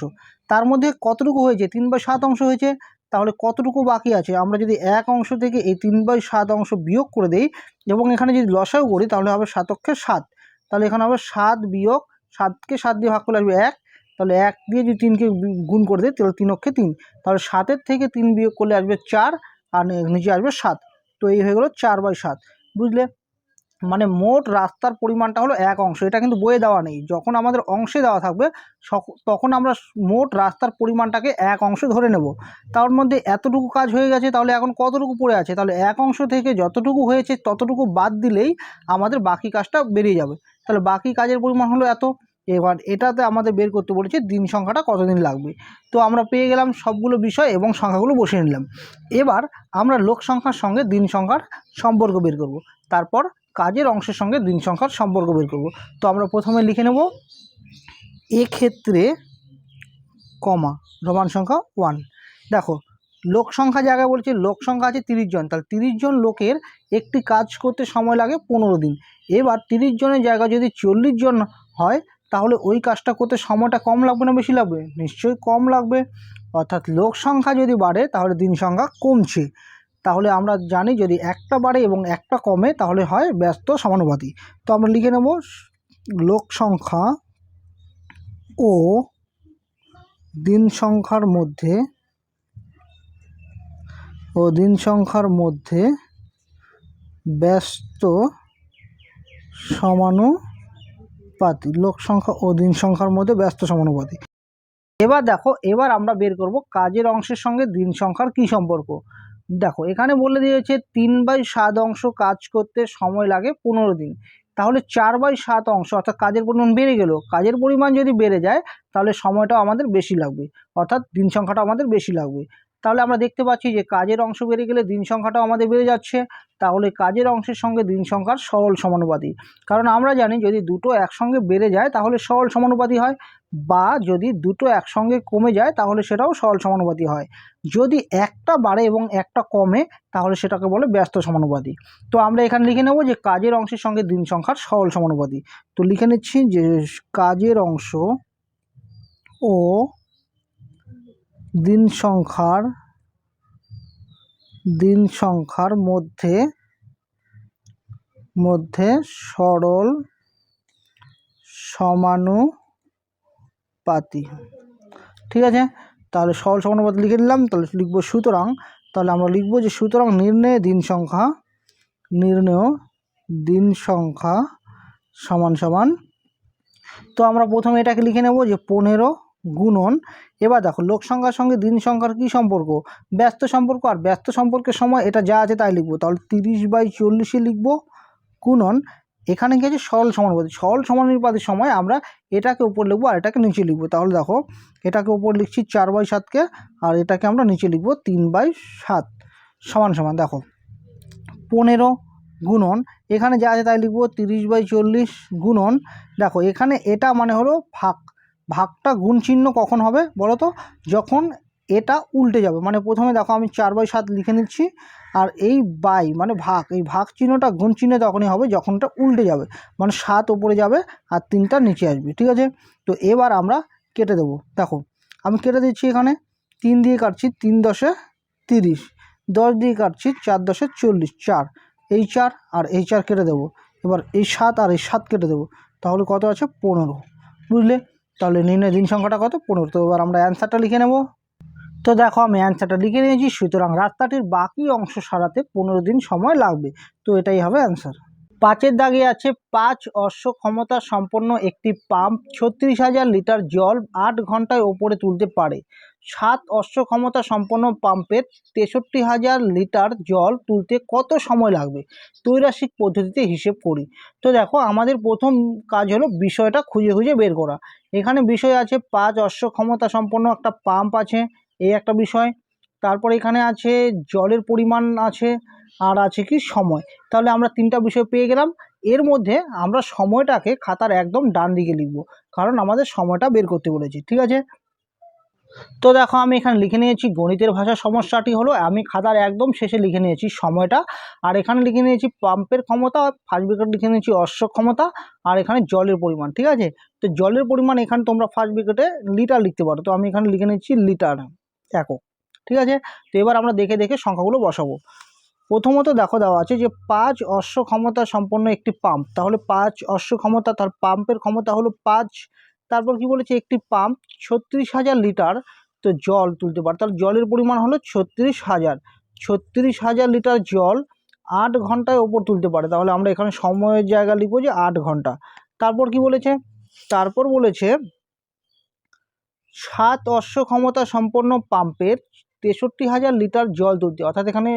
তার মধ্যে কতটুকু হয়েছে, 3/7 অংশ হয়েছে। তাহলে কতটুকু বাকি আছে, আমরা যদি 1 অংশ থেকে এই 3/7 অংশ বিয়োগ করে দিই এবং এখানে যদি লসাগু করি তাহলে হবে 7 × 7। তাহলে এখানে হবে 7 বিয়োগ 7কে 7 দিয়ে ভাগ করলে আসবে 1। তাহলে 1 দিয়ে যদি 3কে গুণ করে দিই তাহলে 3 অক্ষে 3। তাহলে 7-এর থেকে 3 বিয়োগ করলে আসবে 4, আর নিচে আসবে 7। তো এই হয়ে গেলো 4/7। বুঝলে, মানে মোট রাস্তার পরিমাণটা হলো 1 অংশ। এটা কিন্তু বইয়ে দেওয়া নেই, যখন আমাদের অংশে দেওয়া থাকবে তখন আমরা মোট রাস্তার পরিমাণটাকে 1 অংশ ধরে নেব। তার মধ্যে এতটুকু কাজ হয়ে গেছে, তাহলে এখন কতটুকু পড়ে আছে, তাহলে 1 অংশ থেকে যতটুকু হয়েছে ততটুকু বাদ দিলেই আমাদের বাকি কাজটা বেরিয়ে যাবে। তাহলে বাকি কাজের পরিমাণ হলো এত। এবার এটাতে আমাদের বের করতে বলেছে দিন সংখ্যাটা কতদিন লাগবে। তো আমরা পেয়ে গেলাম সবগুলো বিষয় এবং সংখ্যাগুলো বসিয়ে নিলাম। এবার আমরা লোক সংখ্যার সঙ্গে দিন সংখ্যার সম্পর্ক বের করব। তারপর কাজের অংশের সঙ্গে দিন সংখ্যার সম্পর্ক বের করব। তো আমরা প্রথমে লিখে নেব এক্ষেত্রে কমা রোমান সংখ্যা 1। দেখো লোক সংখ্যা জায়গায় বলছে লোক সংখ্যা আছে 30 জন, তাহলে 30 জন লোকের একটি কাজ করতে সময় লাগে 15 দিন। এবার 30 জনের জায়গায় যদি 40 জন হয় তাহলে ওই কাজটা করতে সময়টা কম লাগবে না বেশি লাগবে, নিশ্চয়ই কম লাগবে। অর্থাৎ লোক সংখ্যা যদি বাড়ে তাহলে দিন সংখ্যা কমছে। তাহলে আমরা জানি যদি একটা বাড়ে এবং একটা কমে তাহলে হয় ব্যস্ত সমানুপাতি। তো আমরা লিখে নেব লোক সংখ্যা ও দিন সংখ্যার মধ্যে ব্যস্ত সমানুপাতি। লোক সংখ্যা ও দিন সংখ্যার মধ্যে ব্যস্ত সমানুপাতি। এবার দেখো, এবার আমরা বের করব কাজের অংশের সঙ্গে দিন সংখ্যার কি সম্পর্ক। দেখো এখানে বলে দিয়েছে 3/7 অংশ কাজ করতে সময় লাগে 15 দিন। তাহলে 4/7 অংশ অর্থাৎ কাজের পরিমাণ বেড়ে গেল। কাজের পরিমাণ যদি বেড়ে যায় তাহলে সময়টাও আমাদের বেশি লাগবে, অর্থাৎ দিন সংখ্যাটা আমাদের বেশি লাগবে। তাহলে আমরা দেখতে পাচ্ছি যে কাজের অংশ বেড়ে গেলে দিন সংখ্যাটাও আমাদের বেড়ে যাচ্ছে। তাহলে কাজের অংশের সঙ্গে দিন সংখ্যার সরল সমানুপাতি। কারণ আমরা জানি যদি দুটো একসঙ্গে বেড়ে যায় তাহলে সরল সমানুপাতি হয়, বা যদি দুটো একসঙ্গে কমে যায় তাহলে সেটাও সরল সমানুপাতি হয়। যদি একটা বাড়ে এবং একটা কমে তাহলে সেটাকে বলে ব্যস্ত সমানুপাতি। তো আমরা এখানে লিখে নেব যে কাজের অংশের সঙ্গে দিন সংখ্যার সরল সমানুপাতি। তো লিখে নিচ্ছি যে কাজের অংশ ও দিন সংখ্যার মধ্যে সরল সমানুপাতি। ঠিক আছে, তাহলে সরল সমানুপাতি লিখে নিলাম। তাহলে লিখবো সুতরাং, তাহলে আমরা লিখবো যে সুতরাং নির্ণেয় দিন সংখ্যা সমান সমান। তো আমরা প্রথমে এটাকে লিখে নেব যে 15 গুণন। এবার দেখো লোক সংখ্যার সঙ্গে দিন সংখ্যার কী সম্পর্ক, ব্যস্ত সম্পর্ক। আর ব্যস্ত সম্পর্কের সময় এটা যা আছে তাই লিখবো। তাহলে 30/40 লিখবো গুণন এখানে কি আছে সরল সমানুপাতি। সরল সমানুপাতির সময় আমরা এটাকে উপর লিখবো আর এটাকে নিচে লিখবো। তাহলে দেখো এটাকে উপর লিখছি 4/7কে, আর এটাকে আমরা নিচে লিখবো 3/7 সমান সমান। দেখো 15 গুণন এখানে যা আছে তাই লিখবো 30/40 গুণন। দেখো এখানে এটা মানে হলো ভাগটা গুণ চিহ্ন কখন হবে বলো তো, যখন এটা উল্টে যাবে। মানে প্রথমে দেখো আমি 4/7 লিখে নিচ্ছি, আর এই মানে এই ভাগ চিহ্নটা গুণ চিহ্ন তখনই হবে যখন এটা উল্টে যাবে, মানে 7 উপরে যাবে আর 3টা নিচে আসবে। ঠিক আছে, তো এবার আমরা কেটে দেবো। দেখো আমি কেটে দিচ্ছি, এখানে 3 দিয়ে কাটছি, 3 × 10 = 30, 10 দিয়ে কাটছি, 4 × 10 = 40, 4 এই 4 আর এই 4 কেটে দেবো। এবার এই 7 আর এই 7 কেটে দেবো, তাহলে কত আছে 15। বুঝলে, তাহলে নির্ণয় দিন সংখ্যাটা কত? 15। তো এবার আমরা অ্যান্সারটা লিখে নেব। তো দেখো আমি অ্যান্সারটা লিখে নিয়েছি। সুতরাং রাস্তাটির বাকি অংশ সারাতে 15 দিন সময় লাগবে। তো এটাই হবে অ্যান্সার। 5-এর দাগে আছে 5 অশ্ব ক্ষমতা সম্পন্ন একটি পাম্প 36,000 লিটার জল 8 ঘন্টায় ওপরে তুলতে পারে। 7 অশ্ব ক্ষমতা সম্পন্ন পাম্পের 63,000 লিটার জল তুলতে কত সময় লাগবে? ত্রৈরাশিক পদ্ধতিতে হিসেব করি। তো দেখো আমাদের প্রথম কাজ হলো বিষয়টা খুঁজে খুঁজে বের করা। এখানে বিষয় আছে 5 অশ্ব ক্ষমতা সম্পন্ন একটা পাম্প আছে, এই একটা বিষয়। তারপর এখানে আছে জলের পরিমাণ আছে, আর আছে কি সময়। তাহলে আমরা 3টা বিষয় পেয়ে গেলাম। এর মধ্যে আমরা সময়টাকে খাতার একদম ডান দিকে লিখব, কারণ আমাদের সময়টা বের করতে বলেছি। ঠিক আছে, তো দেখো আমি এখানে লিখে নিয়েছি গণিতের ভাষা সমস্যাটি হলো, আমি খাতার একদম শেষে লিখে নিয়েছি সময়টা। আর এখানে লিখে নিয়েছি পাম্পের ক্ষমতা, ফার্স্ট ব্র্যাকেট লিখে নিয়েছি অশ্ব ক্ষমতা, আর এখানে জলের পরিমাণ। ঠিক আছে, তো জলের পরিমাণ এখানে তোমরা ফার্স্ট ব্র্যাকেটে লিটার লিখতে পারো, তো আমি এখানে লিখে নিয়েছি লিটার একক। ঠিক আছে, তো এবার আমরা দেখে দেখে সংখ্যাগুলো বসাবো। প্রথমত দেখো দেওয়া আছে যে 5 অশ্ব ক্ষমতা সম্পন্ন একটি পাম্প, তাহলে 5 অশ্ব ক্ষমতা, তার পাম্পের ক্ষমতা হলো 5। তারপর কি বলেছে একটি পাম্প 36,000 লিটার তো জল তুলতে পারে, তাহলে জলের পরিমাণ হলো 36,000 লিটার জল 8 ঘন্টায় ওপর তুলতে পারে। তাহলে আমরা এখানে সময়ের জায়গা লিখবো যে 8 ঘন্টা। তারপর কি বলেছে? তারপর বলেছে 7 অশ্ব ক্ষমতা সম্পন্ন পাম্পের 63,000 লিটার জল তুলতে, অর্থাৎ এখানে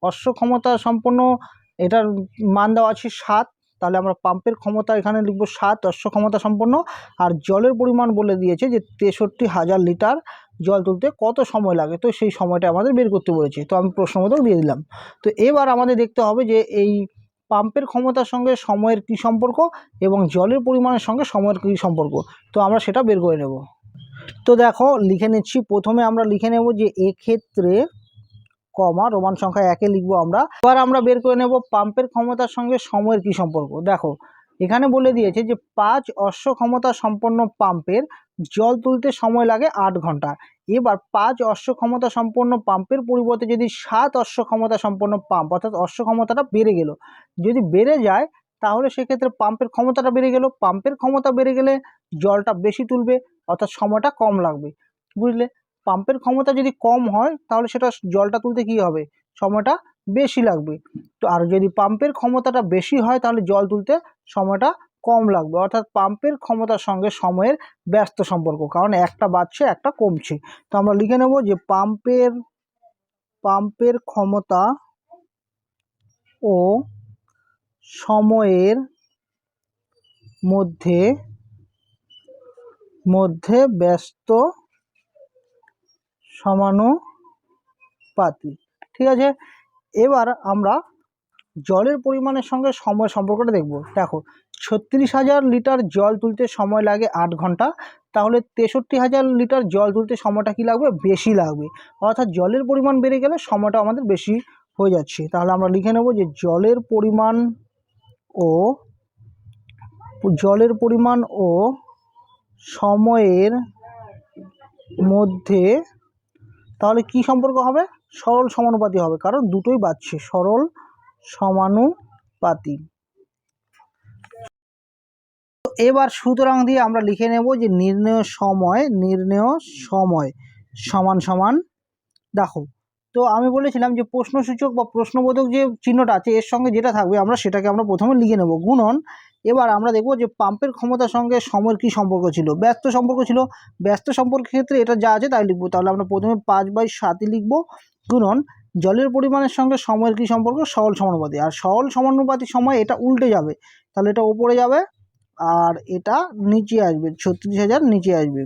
অশ্ব ক্ষমতা সম্পন্ন এটার মান দেওয়া আছে 7, তাহলে আমরা পাম্পের ক্ষমতা এখানে লিখব 7 অশ্ব ক্ষমতা সম্পন্ন, আর জলের পরিমাণ বলে দিয়েছে যে 63,000 লিটার জল তুলতে কত সময় লাগে, তো সেই সময়টা আমাদের বের করতে বলেছে। তো আমি প্রশ্নবোধক দিয়ে দিলাম। তো এবার আমাদের দেখতে হবে যে এই পাম্পের ক্ষমতার সঙ্গে সময়ের কী সম্পর্ক এবং জলের পরিমাণের সঙ্গে সময়ের কী সম্পর্ক, তো আমরা সেটা বের করে নেব। তো দেখো লিখে নিচ্ছি। প্রথমে আমরা লিখে নেব যে এক্ষেত্রে কমা রোমান সংখ্যা 1-এ লিখবো আমরা। এবার আমরা বের করে নেব পাম্পের ক্ষমতার সঙ্গে সময়ের কি সম্পর্ক। দেখো এখানে বলে দিয়েছে যে 5 অশ্ব ক্ষমতা সম্পন্ন পাম্পের জল তুলতে সময় লাগে 8 ঘন্টা। এবার 5 অশ্ব ক্ষমতা সম্পন্ন পাম্পের পরিবর্তে যদি 7 অশ্ব ক্ষমতা সম্পন্ন পাম্প, অর্থাৎ অশ্ব ক্ষমতাটা বেড়ে গেল, যদি বেড়ে যায় তাহলে সেক্ষেত্রে পাম্পের ক্ষমতাটা বেড়ে গেল, পাম্পের ক্ষমতা বেড়ে গেলে জলটা বেশি তুলবে, অর্থাৎ সময়টা কম লাগবে। বুঝলে, পাম্পের ক্ষমতা যদি কম হয় তাহলে সেটা জলটা তুলতে কী হবে, সময়টা বেশি লাগবে। তো আর যদি পাম্পের ক্ষমতাটা বেশি হয় তাহলে জল তুলতে সময়টা কম লাগবে, অর্থাৎ পাম্পের ক্ষমতার সঙ্গে সময়ের ব্যস্ত সম্পর্ক, কারণ একটা বাড়ছে একটা কমছে। তো আমরা লিখে নেব যে পাম্পের ক্ষমতা ও সময়ের মধ্যে ব্যস্ত সমানুপাতিক। ঠিক আছে, এবার আমরা জলের পরিমাণের সঙ্গে সময় সম্পর্কটা দেখব। দেখো 36,000 লিটার জল তুলতে সময় লাগে 8 ঘন্টা, তাহলে 63,000 লিটার জল তুলতে সময়টা কি লাগবে, বেশি লাগবে, অর্থাৎ জলের পরিমাণ বেড়ে গেলে সময়টা আমাদের বেশি হয়ে যাচ্ছে। তাহলে আমরা লিখে নেব যে জলের পরিমাণ ও সময়ের মধ্যে তাহলে কি সম্পর্ক হবে, সরল সমানুপাতি হবে, কারণ দুটোই বাড়ছে, সরল সমানুপাতি। এবার সুতরাং দিয়ে আমরা লিখে নেব যে নির্ণেয় সময় সমান সমান। দেখো তো আমি বলেছিলাম যে প্রশ্নসূচক বা প্রশ্নবোধক যে চিহ্নটা আছে এর সঙ্গে যেটা থাকবে আমরা সেটাকে আমরা প্রথমে লিখে নেব গুণন। এবার আমরা দেখব যে পাম্পের ক্ষমতার সঙ্গে সময়ের কী সম্পর্ক ছিল, ব্যস্ত সম্পর্ক ছিল। ব্যস্ত সম্পর্কের ক্ষেত্রে এটা যা আছে তাই লিখবো, তাহলে আমরা প্রথমে 5/7 লিখবো গুণন জলের পরিমাণের সঙ্গে সময়ের কী সম্পর্ক, সরল সমানুপাতি। আর সরল সমানুপাতি সময় এটা উল্টে যাবে, তাহলে এটা ওপরে যাবে আর এটা নিচে আসবে, 36,000 নিচে আসবে।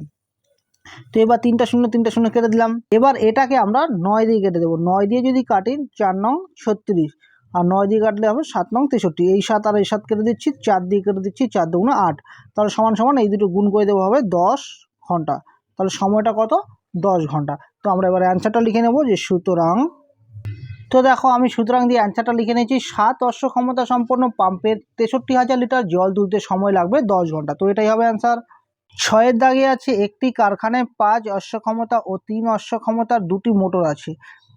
তো এবার 3টা শূন্য কেটে দিলাম। এবার এটাকে আমরা 9 দিয়ে কেটে দেবো। 9 দিয়ে যদি কাটি 4 নং 36, আর 9 দিয়ে কাটলে হবে 7 নং 63। এই 7 আর এই 7 কেটে দিচ্ছি, 4 দিয়ে কেটে দিচ্ছি, 4 দুগুণে 8, তাহলে সমান সমান এই দুটো গুণ করে দেবো হবে 10 ঘন্টা। তাহলে সময়টা কত, 10 ঘন্টা। তো আমরা এবার অ্যান্সারটা লিখে নেব যে সুতরাং। তো দেখো আমি সুতরাং দিয়ে অ্যান্সারটা লিখে নিয়েছি। 7 অশ্ব ক্ষমতা সম্পন্ন পাম্পের 63,000 লিটার জল তুলতে সময় লাগবে 10 ঘন্টা। তো এটাই হবে অ্যান্সার। 6-এর দাগে আছে একটি কারখানায় 5 অশ্ব ক্ষমতা ও 3 অশ্ব ক্ষমতার 2টি মোটর আছে।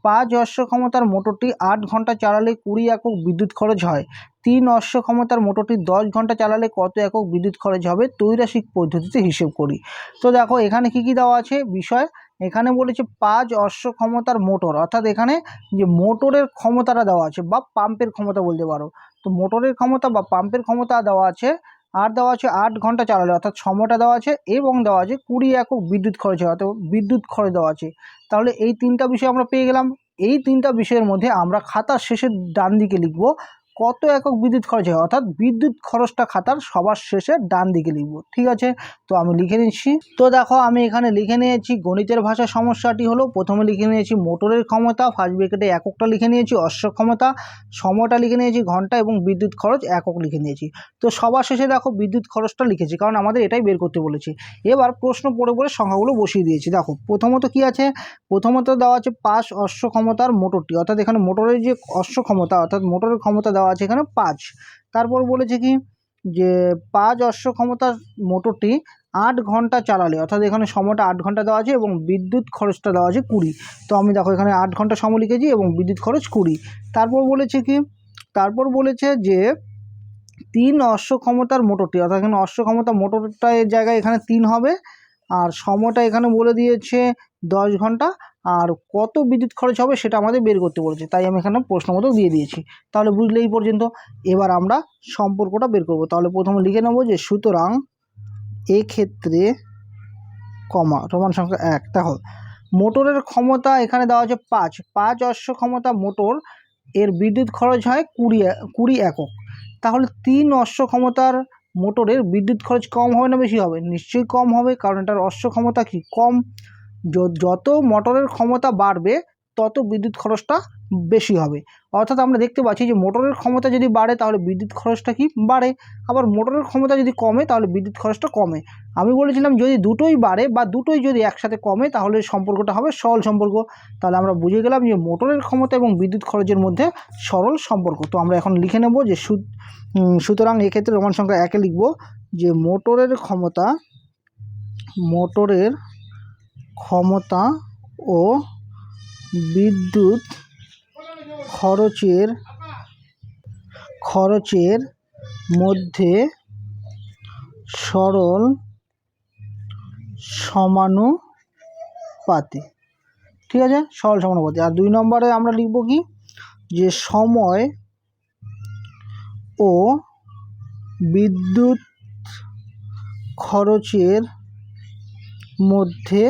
5 অশ্ব ক্ষমতার মোটরটি 8 ঘন্টা চালালে 20 একক বিদ্যুৎ খরচ হয়। 3 অশ্ব ক্ষমতার মোটরটি 10 ঘন্টা চালালে কত একক বিদ্যুৎ খরচ হবে ত্রৈরাশিক পদ্ধতিতে হিসেব করি। তো দেখো এখানে কি কি দেওয়া আছে বিষয়। এখানে বলেছে 5 অশ্ব ক্ষমতার মোটর, অর্থাৎ এখানে যে মোটরের ক্ষমতাটা দেওয়া আছে বা পাম্পের ক্ষমতা বলতে পারো। তো মোটরের ক্ষমতা বা পাম্পের ক্ষমতা দেওয়া আছে, আর দেওয়া আছে 8 ঘন্টা চালালে, অর্থাৎ সময়টা দেওয়া আছে, এবং দেওয়া আছে 20 একক বিদ্যুৎ খরচ হয়, অর্থাৎ বিদ্যুৎ খরচ দেওয়া আছে। তাহলে এই তিনটা বিষয় আমরা পেয়ে গেলাম। এই তিনটা বিষয়ের মধ্যে আমরা খাতার শেষের ডান দিকে লিখব কত একক বিদ্যুৎ খরচ হয়, অর্থাৎ বিদ্যুৎ খরচটা খাতার সবার শেষে ডান দিকে লিখব। ঠিক আছে, তো আমি লিখে নিচ্ছি। তো দেখো আমি এখানে লিখে নিয়েছি গণিতের ভাষা সমস্যাটি হলো, প্রথমে লিখে নিয়েছি মোটরের ক্ষমতা, ফার্স্ট ব্র্যাকেটে এককটা লিখে নিয়েছি, অশ্ব ক্ষমতা, সময়টা লিখে নিয়েছি ঘন্টা, এবং বিদ্যুৎ খরচ একক লিখে নিয়েছি। তো সবার শেষে দেখো বিদ্যুৎ খরচটা লিখেছি, কারণ আমাদের এটাই বের করতে বলেছি। এবার প্রশ্ন পড়ে পড়ে সংখ্যাগুলো বসিয়ে দিয়েছি। দেখো প্রথমত কি আছে, প্রথমত দেওয়া আছে 5 অশ্ব ক্ষমতার মোটরটি, অর্থাৎ এখানে মোটরের যে অশ্ব ক্ষমতা অর্থাৎ মোটরের ক্ষমতা দেওয়া আছে এখানে 5। তারপর বলেছে কি যে 5 অশ্ব ক্ষমতার মোটরটি 8 ঘন্টা চালালে, অর্থাৎ এখানে সময়টা 8 ঘন্টা দেওয়া আছে এবং বিদ্যুৎ খরচটা দেওয়া আছে 20। তো আমি দেখো এখানে 8 ঘন্টা সময় লিখেছি এবং বিদ্যুৎ খরচ 20। তারপর বলেছে কি, তারপর বলেছে যে 3 অশ্ব ক্ষমতার মোটরটি, অর্থাৎ এখানে অশ্ব ক্ষমতা মোটরটা এর জায়গায় এখানে 3 হবে, আর সময়টা এখানে বলে দিয়েছে 10 ঘন্টা, আর কত বিদ্যুৎ খরচ হবে সেটা আমাদের বের করতে বলেছে, তাই আমি এখানে প্রশ্ন মতো দিয়ে দিয়েছি। তাহলে বুঝলে এই পর্যন্ত। এবার আমরা সম্পর্কটা বের করব। তাহলে প্রথমে লিখে নেব যে সুতরাং এক্ষেত্রে কমা সমান সংখ্যা 1। দেখো মোটরের ক্ষমতা এখানে দেওয়া আছে 5 অশ্ব ক্ষমতা মোটর, এর বিদ্যুৎ খরচ হয় 20 একক। তাহলে 3 অশ্ব ক্ষমতার মোটরের বিদ্যুৎ খরচ কম হবে না বেশি হবে? নিশ্চয়ই কম হবে, কারণ এটার অশ্ব ক্ষমতা কি কম। যত মোটরের ক্ষমতা বাড়বে তত বিদ্যুৎ খরচটা বেশি হবে। অর্থাৎ আমরা দেখতে পাচ্ছি যে মোটরের ক্ষমতা যদি বাড়ে তাহলে বিদ্যুৎ খরচটা কি বাড়ে, আবার মোটরের ক্ষমতা যদি কমে তাহলে বিদ্যুৎ খরচটা কমে। আমি বলেছিলাম যদি দুটোই বাড়ে বা দুটোই যদি একসাথে কমে তাহলে সম্পর্কটা হবে সরল সম্পর্ক। তাহলে আমরা বুঝে গেলাম যে মোটরের ক্ষমতা এবং বিদ্যুৎ খরচের মধ্যে সরল সম্পর্ক। তো আমরা এখন লিখে নেব যে সুতরাং এক্ষেত্রে রোমান সংখ্যা 1-এ লিখব যে মোটরের ক্ষমতা ও বিদ্যুৎ খরচের মধ্যে সরল সমানুপাতি। ঠিক আছে, সরল সমানুপাতি। আর 2 নম্বরে আমরা লিখব কি যে সময় ও বিদ্যুৎ খরচের মধ্যে।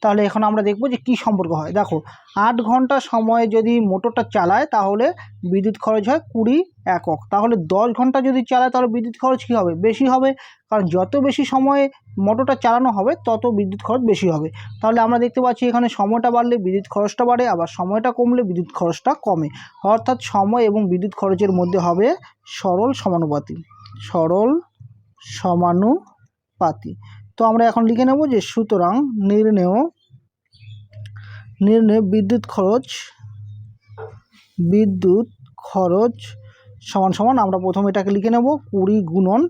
তাহলে এখন আমরা দেখব যে কী সম্পর্ক হয়। দেখো 8 ঘন্টা সময়ে যদি মোটরটা চালায় তাহলে বিদ্যুৎ খরচ হয় 20 একক। তাহলে 10 ঘন্টা যদি চালায় তাহলে বিদ্যুৎ খরচ কী হবে? বেশি হবে, কারণ যত বেশি সময়ে মোটরটা চালানো হবে তত বিদ্যুৎ খরচ বেশি হবে। তাহলে আমরা দেখতে পাচ্ছি এখানে সময়টা বাড়লে বিদ্যুৎ খরচটা বাড়ে, আবার সময়টা কমলে বিদ্যুৎ খরচটা কমে। অর্থাৎ সময় এবং বিদ্যুৎ খরচের মধ্যে হবে সরল সমানুপাতি। তো আমরা এখন লিখে নেব যে সুতরাং নির্ণেয় বিদ্যুৎ খরচ সমান সমান আমরা প্রথমে এটাকে লিখে নেব 20 গুণন।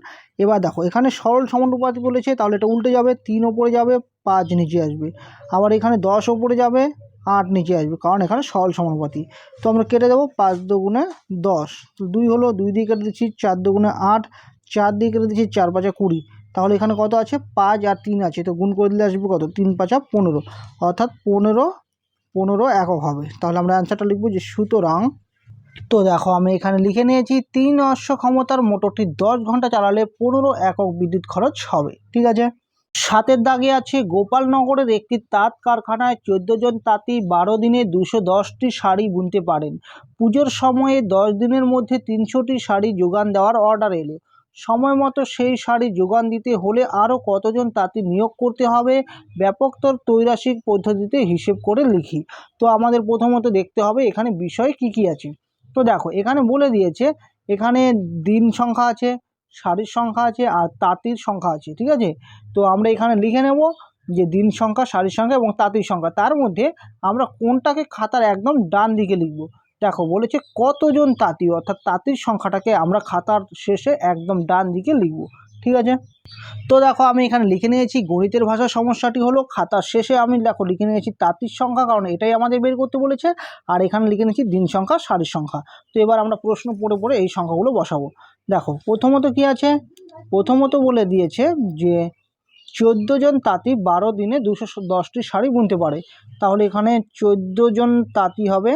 এবার দেখো এখানে সরল সমানুপাতি বলেছে, তাহলে এটা উল্টে যাবে, 3 ওপরে যাবে 5 নিচে আসবে, আবার এখানে 10 ওপরে যাবে 8 নিচে আসবে, কারণ এখানে সরল সমানুপাতি। তো আমরা কেটে দেবো 5 দুগুণে 10, তো 2 হলো, 2 দিয়ে কেটে দিচ্ছি 4 দুগুণে 8, 4 দিয়ে কেটে দিচ্ছি 4 5 20। তাহলে এখানে কত আছে? 5 আর 3 আছে, তো গুণ করে দিলে আসবে কত? 3 5 15, অর্থাৎ 15 একক হবে। তাহলে আমরা অ্যান্সারটা লিখব যে সুতরাং। তো দেখো আমি এখানে লিখে নিয়েছি 3 অশ্ব ক্ষমতার মোটরটি 10 ঘন্টা চালালে 15 একক বিদ্যুৎ খরচ হবে। ঠিক আছে, 7-এর দাগে আছে গোপালনগরের একটি তাঁত কারখানায় 14 জন তাঁতি 12 দিনে 210টি শাড়ি বুনতে পারেন। পুজোর সময়ে 10 দিনের মধ্যে 300টি শাড়ি যোগান দেওয়ার অর্ডার এলো। সময় মতো সেই শাড়ি যোগান দিতে হলে আরও কতজন তাঁতি নিয়োগ করতে হবে? ব্যাপকতর ত্রৈরাশিক পদ্ধতিতে হিসেব করে লিখি। তো আমাদের প্রথমত দেখতে হবে এখানে বিষয় কি কি আছে। তো দেখো এখানে বলে দিয়েছে, এখানে দিন সংখ্যা আছে, শাড়ির সংখ্যা আছে, আর তাঁতির সংখ্যা আছে। ঠিক আছে, তো আমরা এখানে লিখে নেব যে দিন সংখ্যা, শাড়ির সংখ্যা এবং তাঁতির সংখ্যা। তার মধ্যে আমরা কোনটাকে খাতার একদম ডান দিকে লিখব? দেখো বলেছে কতজন তাঁতি, অর্থাৎ তাঁতির সংখ্যাটাকে আমরা খাতার শেষে একদম ডান দিকে লিখব। ঠিক আছে। তো দেখো আমি এখানে লিখে নিয়েছি গণিতের ভাষা সমস্যাটি হলো খাতার শেষে আমি দেখো লিখে নিয়েছি তাঁতির সংখ্যা, কারণ এটাই আমাদের বের করতে বলেছে, আর এখানে লিখে নিয়েছি দিন সংখ্যা, সারির সংখ্যা। তো এবার আমরা প্রশ্ন পড়ে পড়ে এই সংখ্যাগুলো বসাবো। দেখো প্রথমত কি আছে, প্রথমত বলে দিয়েছে যে 14 জন তাঁতি 12 দিনে 210টি শাড়ি বুনতে পারে। তাহলে এখানে 14 জন তাঁতি হবে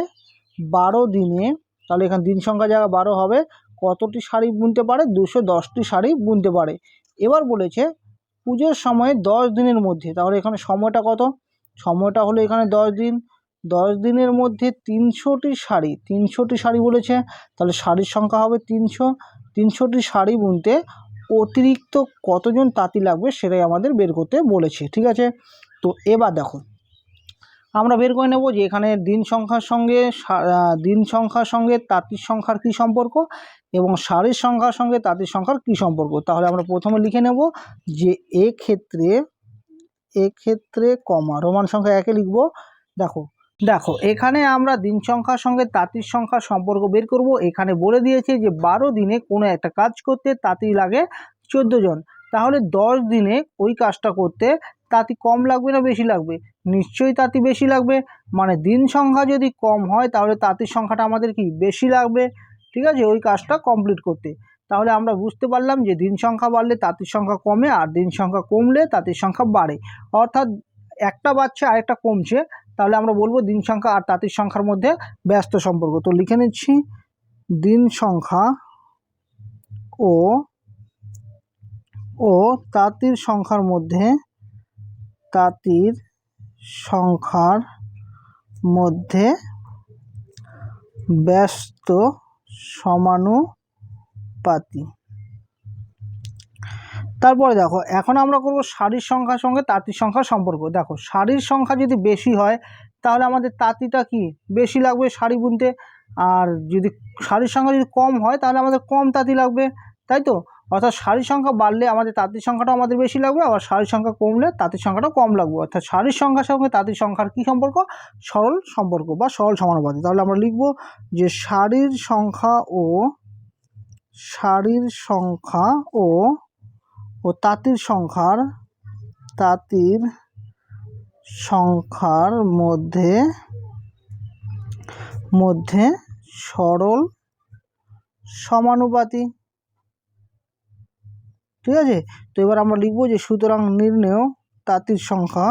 12 দিনে, তাহলে এখানে দিন সংখ্যা জায়গা 12 হবে, কতটি শাড়ি বুনতে পারে? 210টি শাড়ি বুনতে পারে। এবার বলেছে পুজোর সময়ে 10 দিনের মধ্যে, তাহলে এখানে সময়টা কত? সময়টা হলো এখানে 10 দিন, 10 দিনের মধ্যে 300টি শাড়ি, 300টি শাড়ি বলেছে, তাহলে শাড়ির সংখ্যা হবে 300। 300টি শাড়ি বুনতে অতিরিক্ত কতজন তাঁতি লাগবে সেটাই আমাদের বের করতে বলেছে, ঠিক আছে। তো এবার দেখো আমরা বের করে নেব যে এখানে দিন সংখ্যার সঙ্গে তাঁতির সংখ্যার কী সম্পর্ক এবং শাড়ির সংখ্যার সঙ্গে তাঁতির সংখ্যার কী সম্পর্ক। তাহলে আমরা প্রথমে লিখে নেব যে এক্ষেত্রে কমা রোমান সংখ্যা 1-এ লিখব। দেখো এখানে আমরা দিন সংখ্যার সঙ্গে তাঁতির সংখ্যার সম্পর্ক বের করব। এখানে বলে দিয়েছে যে 12 দিনে কোনো একটা কাজ করতে তাঁতি লাগে 14 জন, তাহলে 10 দিনে ওই কাজটা করতে তাঁতি কম লাগবে না বেশি লাগবে? নিশ্চয়ই তাঁতি বেশি লাগবে, মানে দিন সংখ্যা যদি কম হয় তাহলে তাঁতির সংখ্যাটা আমাদের কি বেশি লাগবে, ঠিক আছে, ওই কাজটা কমপ্লিট করতে। তাহলে আমরা বুঝতে পারলাম যে দিন সংখ্যা বাড়লে তাঁতির সংখ্যা কমে, আর দিন সংখ্যা কমলে তাঁতির সংখ্যা বাড়ে, অর্থাৎ একটা বাড়ছে আরেকটা কমছে। তাহলে আমরা বলবো দিন সংখ্যা আর তাঁতির সংখ্যার মধ্যে ব্যস্ত সম্পর্ক। তো লিখে নিচ্ছি দিন সংখ্যা ও তাঁতির সংখ্যার মধ্যে ব্যস্ত সমানুপাতি। তারপরে দেখো এখন আমরা করব শাড়ির সংখ্যার সঙ্গে তাঁতির সংখ্যার সম্পর্ক। দেখো শাড়ির সংখ্যা যদি বেশি হয় তাহলে আমাদের তাঁতিটা কি বেশি লাগবে শাড়ি বুনতে, আর যদি শাড়ির সংখ্যা যদি কম হয় তাহলে আমাদের কম তাঁতি লাগবে, তাই তো। অর্থাৎ শাড়ির সংখ্যা বাড়লে আমাদের তাঁতির সংখ্যাটাও আমাদের বেশি লাগবে, আবার শাড়ির সংখ্যা কমলে তাঁতির সংখ্যাটাও কম লাগবে। অর্থাৎ শাড়ির সংখ্যার সঙ্গে তাঁতির সংখ্যার কী সম্পর্ক? সরল সম্পর্ক বা সরল সমানুপাতি। তাহলে আমরা লিখব যে শাড়ির সংখ্যা ও তাঁতির সংখ্যার মধ্যে সরল সমানুপাতি, ঠিক আছে। তো এবার আমরা লিখব যে সুতরাং নির্ণেয় তাঁতির সংখ্যা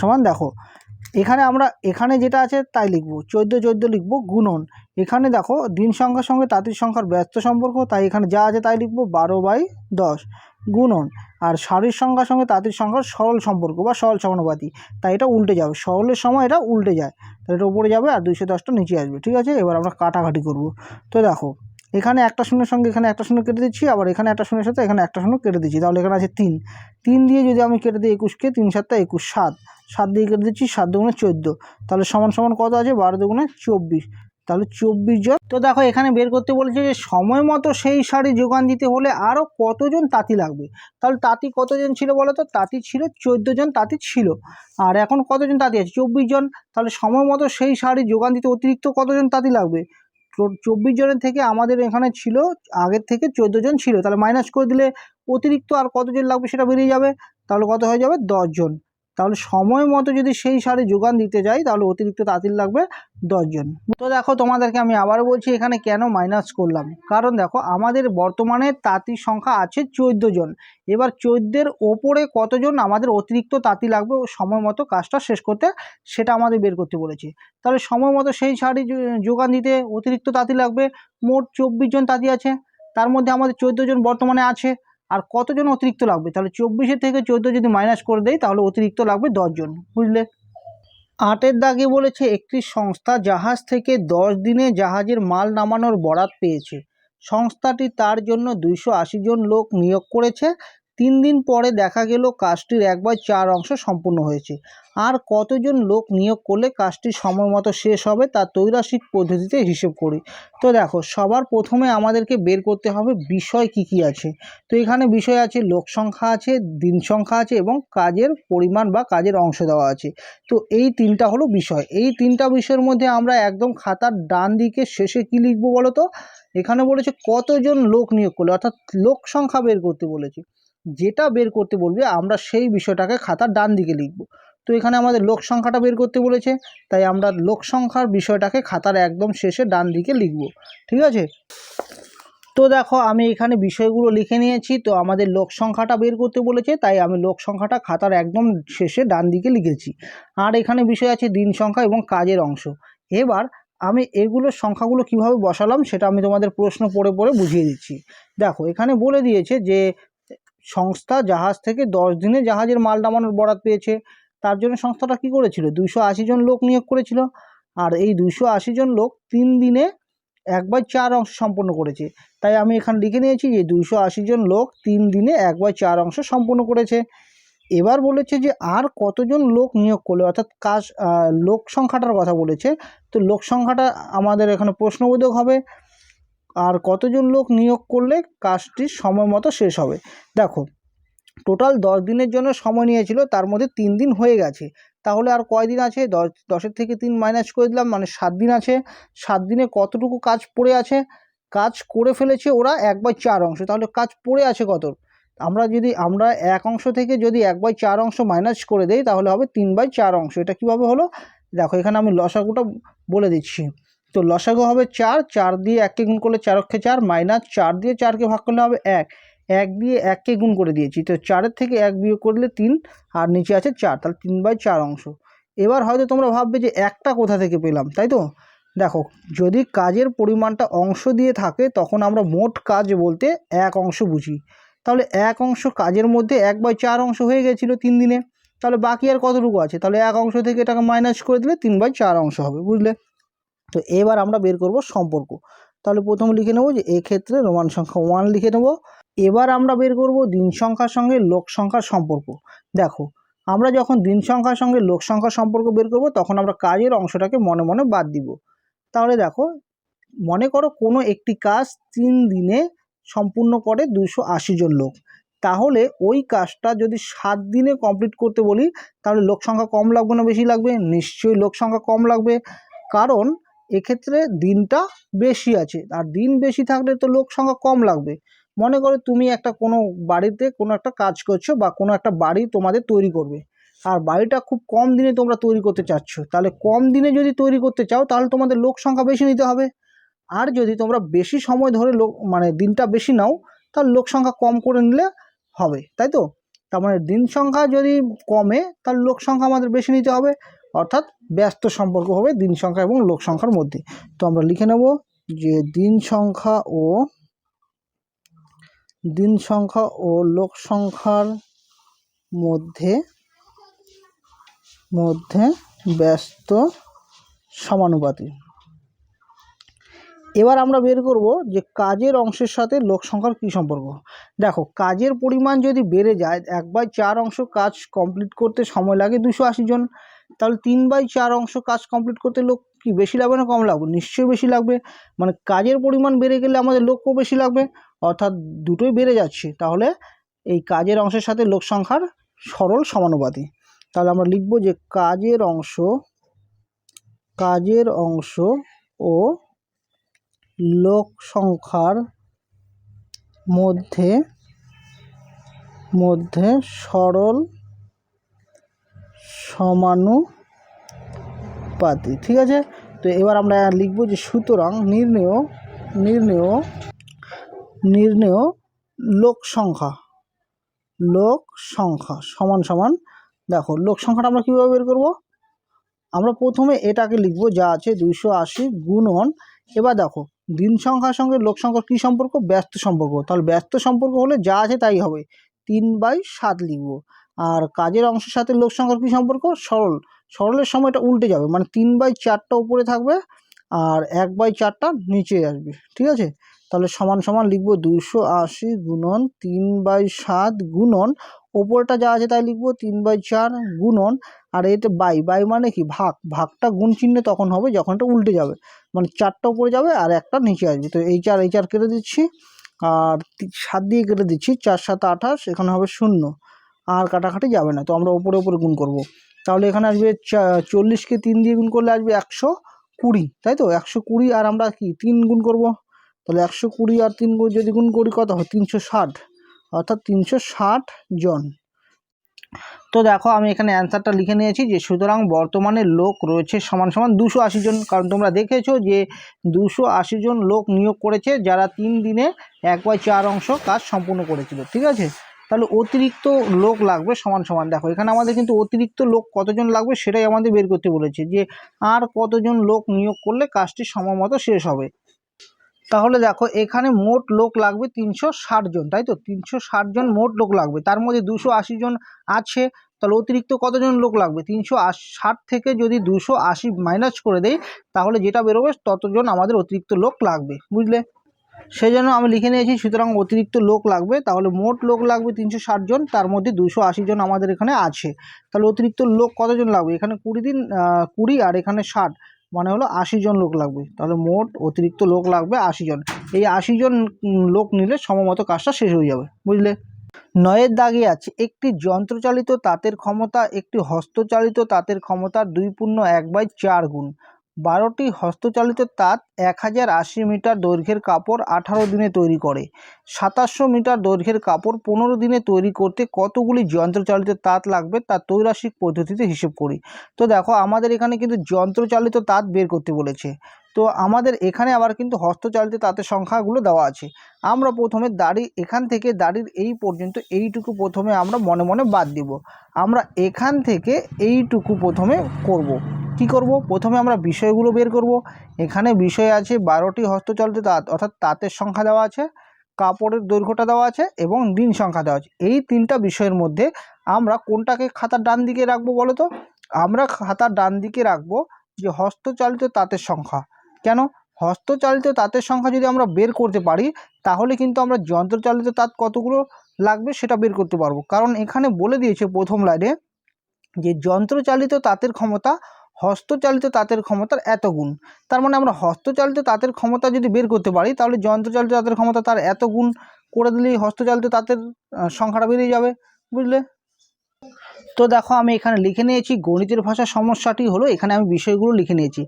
সমান দেখো এখানে যেটা আছে তাই লিখব, 14 লিখব গুণন। এখানে দেখো দিন সংখ্যার সঙ্গে তাঁতির সংখ্যার ব্যস্ত সম্পর্ক, তাই এখানে যা আছে তাই লিখব 12/10 গুণন। আর শাড়ির সংখ্যার সঙ্গে তাঁতির সংখ্যার সরল সম্পর্ক বা সরল সমানুপাতি, তাই এটা উল্টে যাবে, সরলের সময় এটা উল্টে যায়, তাই এটা উপরে যাবে আর 210টা নিচে আসবে, ঠিক আছে। এবার আমরা কাটাকাটি করব। তো দেখো এখানে একটা শূন্যের সঙ্গে এখানে একটা শূন্য কেটে দিচ্ছি, আবার এখানে একটা শূন্যের সাথে এখানে একটা শূন্য কেটে দিচ্ছি, তাহলে এখানে আছে 3 দিয়ে যদি আমি কেটে দিই 21কে, 3 × 7 = 21, 7 দিয়ে কেটে দিচ্ছি, 7 × 2 = 14, তাহলে সমান কত আছে? 12 × 2 = 24, তাহলে 24 জন। তো দেখো এখানে বের করতে বলেছে যে সময় মতো সেই শাড়ি যোগান দিতে হলে আরও কতজন তাঁতি লাগবে। তাহলে তাঁতি কতজন ছিল বলো তো? তাঁতি ছিল 14 জন তাঁতি ছিল, আর এখন কতজন তাঁতি আছে? 24 জন। তাহলে সময় মতো সেই শাড়ি যোগান দিতে অতিরিক্ত কতজন তাঁতি লাগবে? 24 জনের থেকে আমাদের এখানে ছিল আগের থেকে 14 জন ছিল, তাহলে মাইনাস করে দিলে অতিরিক্ত আর কতজন লাগবে সেটা বেরিয়ে যাবে, তাহলে কত হয়ে যাবে? 10 জন। তাহলে সময় মতো যদি সেই শাড়ি যোগান দিতে যাই তাহলে অতিরিক্ত তাঁতির লাগবে 10 জন। তো দেখো তোমাদেরকে আমি আবার বলছি এখানে কেন মাইনাস করলাম, কারণ দেখো আমাদের বর্তমানে তাঁতির সংখ্যা আছে 14 জন, এবার 14-এর ওপরে কতজন আমাদের অতিরিক্ত তাঁতি লাগবে সময় মতো কাজটা শেষ করতে সেটা আমাদের বের করতে বলেছে। তাহলে সময় মতো সেই শাড়ি যোগান দিতে অতিরিক্ত তাঁতি লাগবে, মোট 24 জন তাঁতি আছে, তার মধ্যে আমাদের 14 জন বর্তমানে আছে, আর কতজন অতিরিক্ত লাগবে? তাহলে 24 থেকে 14 যদি মাইনাস করে দেয় তাহলে অতিরিক্ত লাগবে 10 জন, বুঝলে। 8-এর দাগে বলেছে একটি সংস্থা জাহাজ থেকে 10 দিনে জাহাজের মাল নামানোর বরাত পেয়েছে। সংস্থাটি তার জন্য 280 জন লোক নিয়োগ করেছে। 3 দিন পরে দেখা গেল কাজটির 1/4 অংশ সম্পূর্ণ হয়েছে। আর কতজন লোক নিয়োগ করলে কাজটি সময় মতো শেষ হবে তা ত্রৈমাসিক পদ্ধতিতে হিসেব করি। তো দেখো, সবার প্রথমে আমাদেরকে বের করতে হবে বিষয় কি কি আছে। তো এখানে বিষয় আছে, লোক সংখ্যা আছে, দিন সংখ্যা আছে এবং কাজের পরিমাণ বা কাজের অংশ দেওয়া আছে। তো এই তিনটা হলো বিষয়। এই তিনটা বিষয়ের মধ্যে আমরা একদম খাতার ডান দিকে শেষে কি লিখবো বলো তো? এখানে বলেছে কতজন লোক নিয়োগ করলে, অর্থাৎ লোক সংখ্যা বের করতে বলেছে। যেটা বের করতে বলবে আমরা সেই বিষয়টাকে খাতার ডান দিকে লিখব। তো এখানে আমাদের লোক সংখ্যাটা বের করতে বলেছে, তাই আমরা লোক সংখ্যার বিষয়টাকে খাতার একদম শেষে ডান দিকে লিখব। ঠিক আছে? তো দেখো, আমি এখানে বিষয়গুলো লিখে নিয়েছি। তো আমাদের লোক সংখ্যাটা বের করতে বলেছে, তাই আমি লোক সংখ্যাটা খাতার একদম শেষে ডান দিকে লিখেছি। আর এখানে বিষয় আছে দিন সংখ্যা এবং কাজের অংশ। এবার আমি এগুলোর সংখ্যাগুলো কিভাবে বসালাম সেটা আমি তোমাদের প্রশ্ন পড়ে পড়ে বুঝিয়ে দিচ্ছি। দেখো, এখানে বলে দিয়েছে যে সংস্থা জাহাজ থেকে 10 দিনে জাহাজের মাল নামানোর বরাত পেয়েছে। তার জন্য সংস্থাটা কি করেছিল? 280 জন লোক নিয়োগ করেছিল। আর এই 280 জন লোক 3 দিনে 1/4 অংশ সম্পন্ন করেছে। তাই আমি এখানে লিখে নিয়েছি যে 280 জন লোক 3 দিনে 1/4 অংশ সম্পন্ন করেছে। এবার বলেছে যে আর কতজন লোক নিয়োগ করলে, অর্থাৎ কাজ লোক সংখ্যাটার কথা বলেছে। তো লোক সংখ্যাটা আমাদের এখানে প্রশ্নবোধক হবে। আর কতজন লোক নিয়োগ করলে কাজটি সময় মতো শেষ হবে। দেখো, টোটাল 10 দিনের জন্য সময় নিয়েছিল, তার মধ্যে 3 দিন হয়ে গেছে। তাহলে আর কয় দিন আছে? 10-এর থেকে 3 মাইনাস করে দিলাম, মানে 7 দিন আছে। 7 দিনে কতটুকু কাজ পড়ে আছে? কাজ করে ফেলেছে ওরা 1/4 অংশ। তাহলে কাজ পড়ে আছে কত? আমরা এক অংশ থেকে যদি 1/4 অংশ মাইনাস করে দেই তাহলে হবে 3/4 অংশ। এটা কীভাবে হলো? দেখো, এখানে আমি লসাগুটা বলে দিচ্ছি। তো লসাগু হবে 4, 4 দিয়ে 1কে গুণ করলে 4 অক্ষে 4, মাইনাস 4 দিয়ে 4কে ভাগ করলে হবে 1, 1 দিয়ে 1কে গুণ করে দিয়েছি। তো 4-এর থেকে 1 বিয়োগ করলে 3, আর নিচে আছে 4, তাহলে 3/4 অংশ। এবার হয়তো তোমরা ভাববে যে একটা কোথা থেকে পেলাম, তাই তো? দেখো, যদি কাজের পরিমাণটা অংশ দিয়ে থাকে তখন আমরা মোট কাজ বলতে 1 অংশ বুঝি। তাহলে 1 অংশ কাজের মধ্যে 1/4 অংশ হয়ে গেছিলো 3 দিনে। তাহলে বাকি আর কতটুকু আছে? তাহলে 1 অংশ থেকে এটাকে মাইনাস করে দিলে 3/4 অংশ হবে, বুঝলে? তো এবার আমরা বের করব সম্পর্ক। তাহলে প্রথমে লিখে নেব যে এক্ষেত্রে রোমান সংখ্যা 1 লিখে নেব। এবার আমরা বের করব দিন সংখ্যার সঙ্গে লোক সংখ্যার সম্পর্ক। দেখো, আমরা যখন দিন সংখ্যার সঙ্গে লোক সংখ্যার সম্পর্ক বের করব তখন আমরা কাজের অংশটাকে মনে মনে বাদ দিব। তাহলে দেখো, মনে করো কোনো একটি কাজ 3 দিনে সম্পূর্ণ করে 280 জন লোক। তাহলে ওই কাজটা যদি 7 দিনে কমপ্লিট করতে বলি তাহলে লোক সংখ্যা কম লাগবে না বেশি লাগবে? নিশ্চয়ই লোক সংখ্যা কম লাগবে, কারণ এক্ষেত্রে দিনটা বেশি আছে। আর দিন বেশি থাকলে তো লোক সংখ্যা কম লাগবে। মনে করো তুমি কোনো বাড়িতে কোনো একটা কাজ করছো বা কোনো একটা বাড়ি তোমাদের তৈরি করবে, আর বাড়িটা খুব কম দিনে তোমরা তৈরি করতে চাচ্ছ। তাহলে কম দিনে যদি তৈরি করতে চাও তাহলে তোমাদের লোক সংখ্যা বেশি নিতে হবে। আর যদি তোমরা বেশি সময় ধরে দিনটা বেশি নাও তাহলে লোক সংখ্যা কম করে নিলে হবে, তাই তো? তার মানে দিন সংখ্যা যদি কমে তাহলে লোক সংখ্যা আমাদের বেশি নিতে হবে, অর্থাৎ ব্যস্ত সম্পর্ক হবে দিন সংখ্যা এবং লোক সংখ্যার মধ্যে। তো আমরা লিখে নেব যে দিন সংখ্যা ও লোক সংখ্যার মধ্যে ব্যস্ত সমানুপাতি। এবার আমরা বের করব যে কাজের অংশের সাথে লোক সংখ্যার কী সম্পর্ক। দেখো, কাজের পরিমাণ যদি বেড়ে যায় 1/4 অংশ কাজ কমপ্লিট করতে সময় লাগে 280 জন। তাহলে 3/4 অংশ কাজ কমপ্লিট করতে লোক কি বেশি লাগবে না কম লাগবে? নিশ্চয়ই বেশি লাগবে। মানে কাজের পরিমাণ বেড়ে গেলে আমাদের লোকও বেশি লাগবে, অর্থাৎ দুটোই বেড়ে যাচ্ছে। তাহলে এই কাজের অংশের সাথে লোক সংখ্যার সরল সমানুপাতি। তাহলে আমরা লিখব যে কাজের অংশ ও লোক সংখ্যার মধ্যে সরল সমানুপাতি। ঠিক আছে? তো এবার আমরা লিখব যে সুতরাং নির্ণেয় লোক সংখ্যা সমান সমান। দেখো, লোক সংখ্যাটা আমরা কীভাবে বের করব? আমরা প্রথমে এটাকে লিখব যা আছে 280 গুণন। এবার দেখো, দিন সংখ্যার সঙ্গে লোক সংখ্যার কী সম্পর্ক? ব্যস্ত সম্পর্ক। তাহলে ব্যস্ত সম্পর্ক হলে যা আছে তাই হবে, 3/7 লিখব। আর কাজের অংশের সাথে লোক সংখ্যার কী সম্পর্ক? সরলের সময়টা উল্টে যাবে, মানে 3/4টা উপরে থাকবে আর 1/4টা নিচে আসবে। ঠিক আছে? তাহলে সমান সমান লিখবো 280 গুণন 3/7 গুণন ওপরটা যা আছে তাই লিখবো 3/4 গুণন, আর এটা বাই মানে কি ভাগ, ভাগটা গুণ চিহ্নে তখন হবে যখন এটা উল্টে যাবে, মানে 4টা উপরে যাবে আর একটা নিচে আসবে। তো এই 4 কেটে দিচ্ছি আর 7 দিয়ে কেটে দিচ্ছি, 4 7 28, এখানে হবে 0 আর কাটাকাটি যাবে না, তো আমরা উপরে উপরে গুণ করব। তাহলে এখানে আসবে 40কে 3 দিয়ে গুণ করলে আসবে 120, তাই তো 120, আর আমরা কি 3 গুণ করব, তাহলে 120 আর 3 যদি গুণ করি কত হয় 360, অর্থাৎ 360 জন। তো দেখো আমি এখানে অ্যান্সারটা লিখে নিয়েছি যে সুতরাং বর্তমানে লোক রয়েছে সমান সমান 280 জন, কারণ তোমরা দেখেছো যে 280 জন লোক নিয়োগ করেছে যারা 3 দিনে 1/4 অংশ কাজ সম্পূর্ণ করেছিল। ঠিক আছে, তাহলে অতিরিক্ত লোক লাগবে সমান সমান, দেখো এখানে আমাদের কিন্তু অতিরিক্ত লোক কতজন লাগবে সেটাই আমাদের বের করতে বলেছে, যে আর কতজন লোক নিয়োগ করলে কাজটি সময় মতো শেষ হবে। তাহলে দেখো এখানে মোট লোক লাগবে 360 জন, তাই তো 360 জন মোট লোক লাগবে, তার মধ্যে 280 জন আছে, তাহলে অতিরিক্ত কতজন লোক লাগবে, 360 থেকে যদি 280 মাইনাস করে দেই তাহলে যেটা বেরোবে ততজন আমাদের অতিরিক্ত লোক লাগবে, বুঝলে। সেই জন্য আমি লিখে নিয়েছি সুতরাং অতিরিক্ত লোক লাগবে, তাহলে মোট লোক লাগবে 360 জন, তার মধ্যে 280 জন আমাদের এখানে আছে, তাহলে অতিরিক্ত লোক কতজন লাগবে, এখানে 20 আর এখানে 60, মানে হলো 80 জন লোক লাগবে, তাহলে মোট অতিরিক্ত লোক লাগবে 80 জন। এই 80 জন লোক নিলে সময়মতো কাজটা শেষ হয়ে যাবে, বুঝলে। 9-এর দাগে আছে একটি যন্ত্রচালিত তাঁতের ক্ষমতা একটি হস্তচালিত তাঁতের ক্ষমতার 2.1/4 গুণ। 12টি হস্তচালিত তাঁত 1080 মিটার দৈর্ঘ্যের কাপড় 18 দিনে তৈরি করে। 2700 মিটার দৈর্ঘ্যের কাপড় 15 দিনে তৈরি করতে কতগুলি যন্ত্রচালিত তাঁত লাগবে তা ত্রৈরাশিক পদ্ধতিতে হিসেব করি। তো দেখো আমাদের এখানে কিন্তু যন্ত্রচালিত তাঁত বের করতে বলেছে, তো আমাদের এখানে আবার কিন্তু হস্তচালিত তাঁতের সংখ্যাগুলো দেওয়া আছে। আমরা প্রথমে দাড়ি এখান থেকে দাড়ির এই পর্যন্ত এইটুকু প্রথমে আমরা মনে মনে বাদ দিব। আমরা এখান থেকে এইটুকু প্রথমে করব। কি করব, প্রথমে আমরা বিষয়গুলো বের করব। এখানে বিষয় আছে 12টি হস্তচালিত তাঁত, অর্থাৎ তাঁতের সংখ্যা দেওয়া আছে, কাপড়ের দৈর্ঘ্যটা দেওয়া আছে এবং দিন সংখ্যা দেওয়া আছে। এই 3টা বিষয়ের মধ্যে আমরা কোনটাকে খাতার ডান দিকে রাখবো বলো তো? আমরা খাতার ডান দিকে রাখবো যে হস্তচালিত তাঁতের সংখ্যা। কেন? হস্তচালিত তাঁতের সংখ্যা যদি আমরা বের করতে পারি তাহলে কিন্তু আমরা যন্ত্রচালিত তাঁত কতগুলো লাগবে সেটা বের করতে পারবো, কারণ এখানে বলে দিয়েছে প্রথম লাইনে যে যন্ত্রচালিত তাঁতের ক্ষমতা হস্তচালিত তাঁতের ক্ষমতার এত গুণ। তার মানে আমরা হস্তচালিত তাঁতের ক্ষমতা যদি বের করতে পারি তাহলে যন্ত্রচালিত তাঁতের ক্ষমতা তার এত গুণ করে দিলেই হস্তচালিত তাঁতের সংখ্যাটা বেরিয়ে যাবে, বুঝলে। তো দেখো আমি এখানে লিখে নিয়েছি গণিতের ভাষা সমস্যাটি হলো, এখানে আমি বিষয়গুলো লিখে নিয়েছি।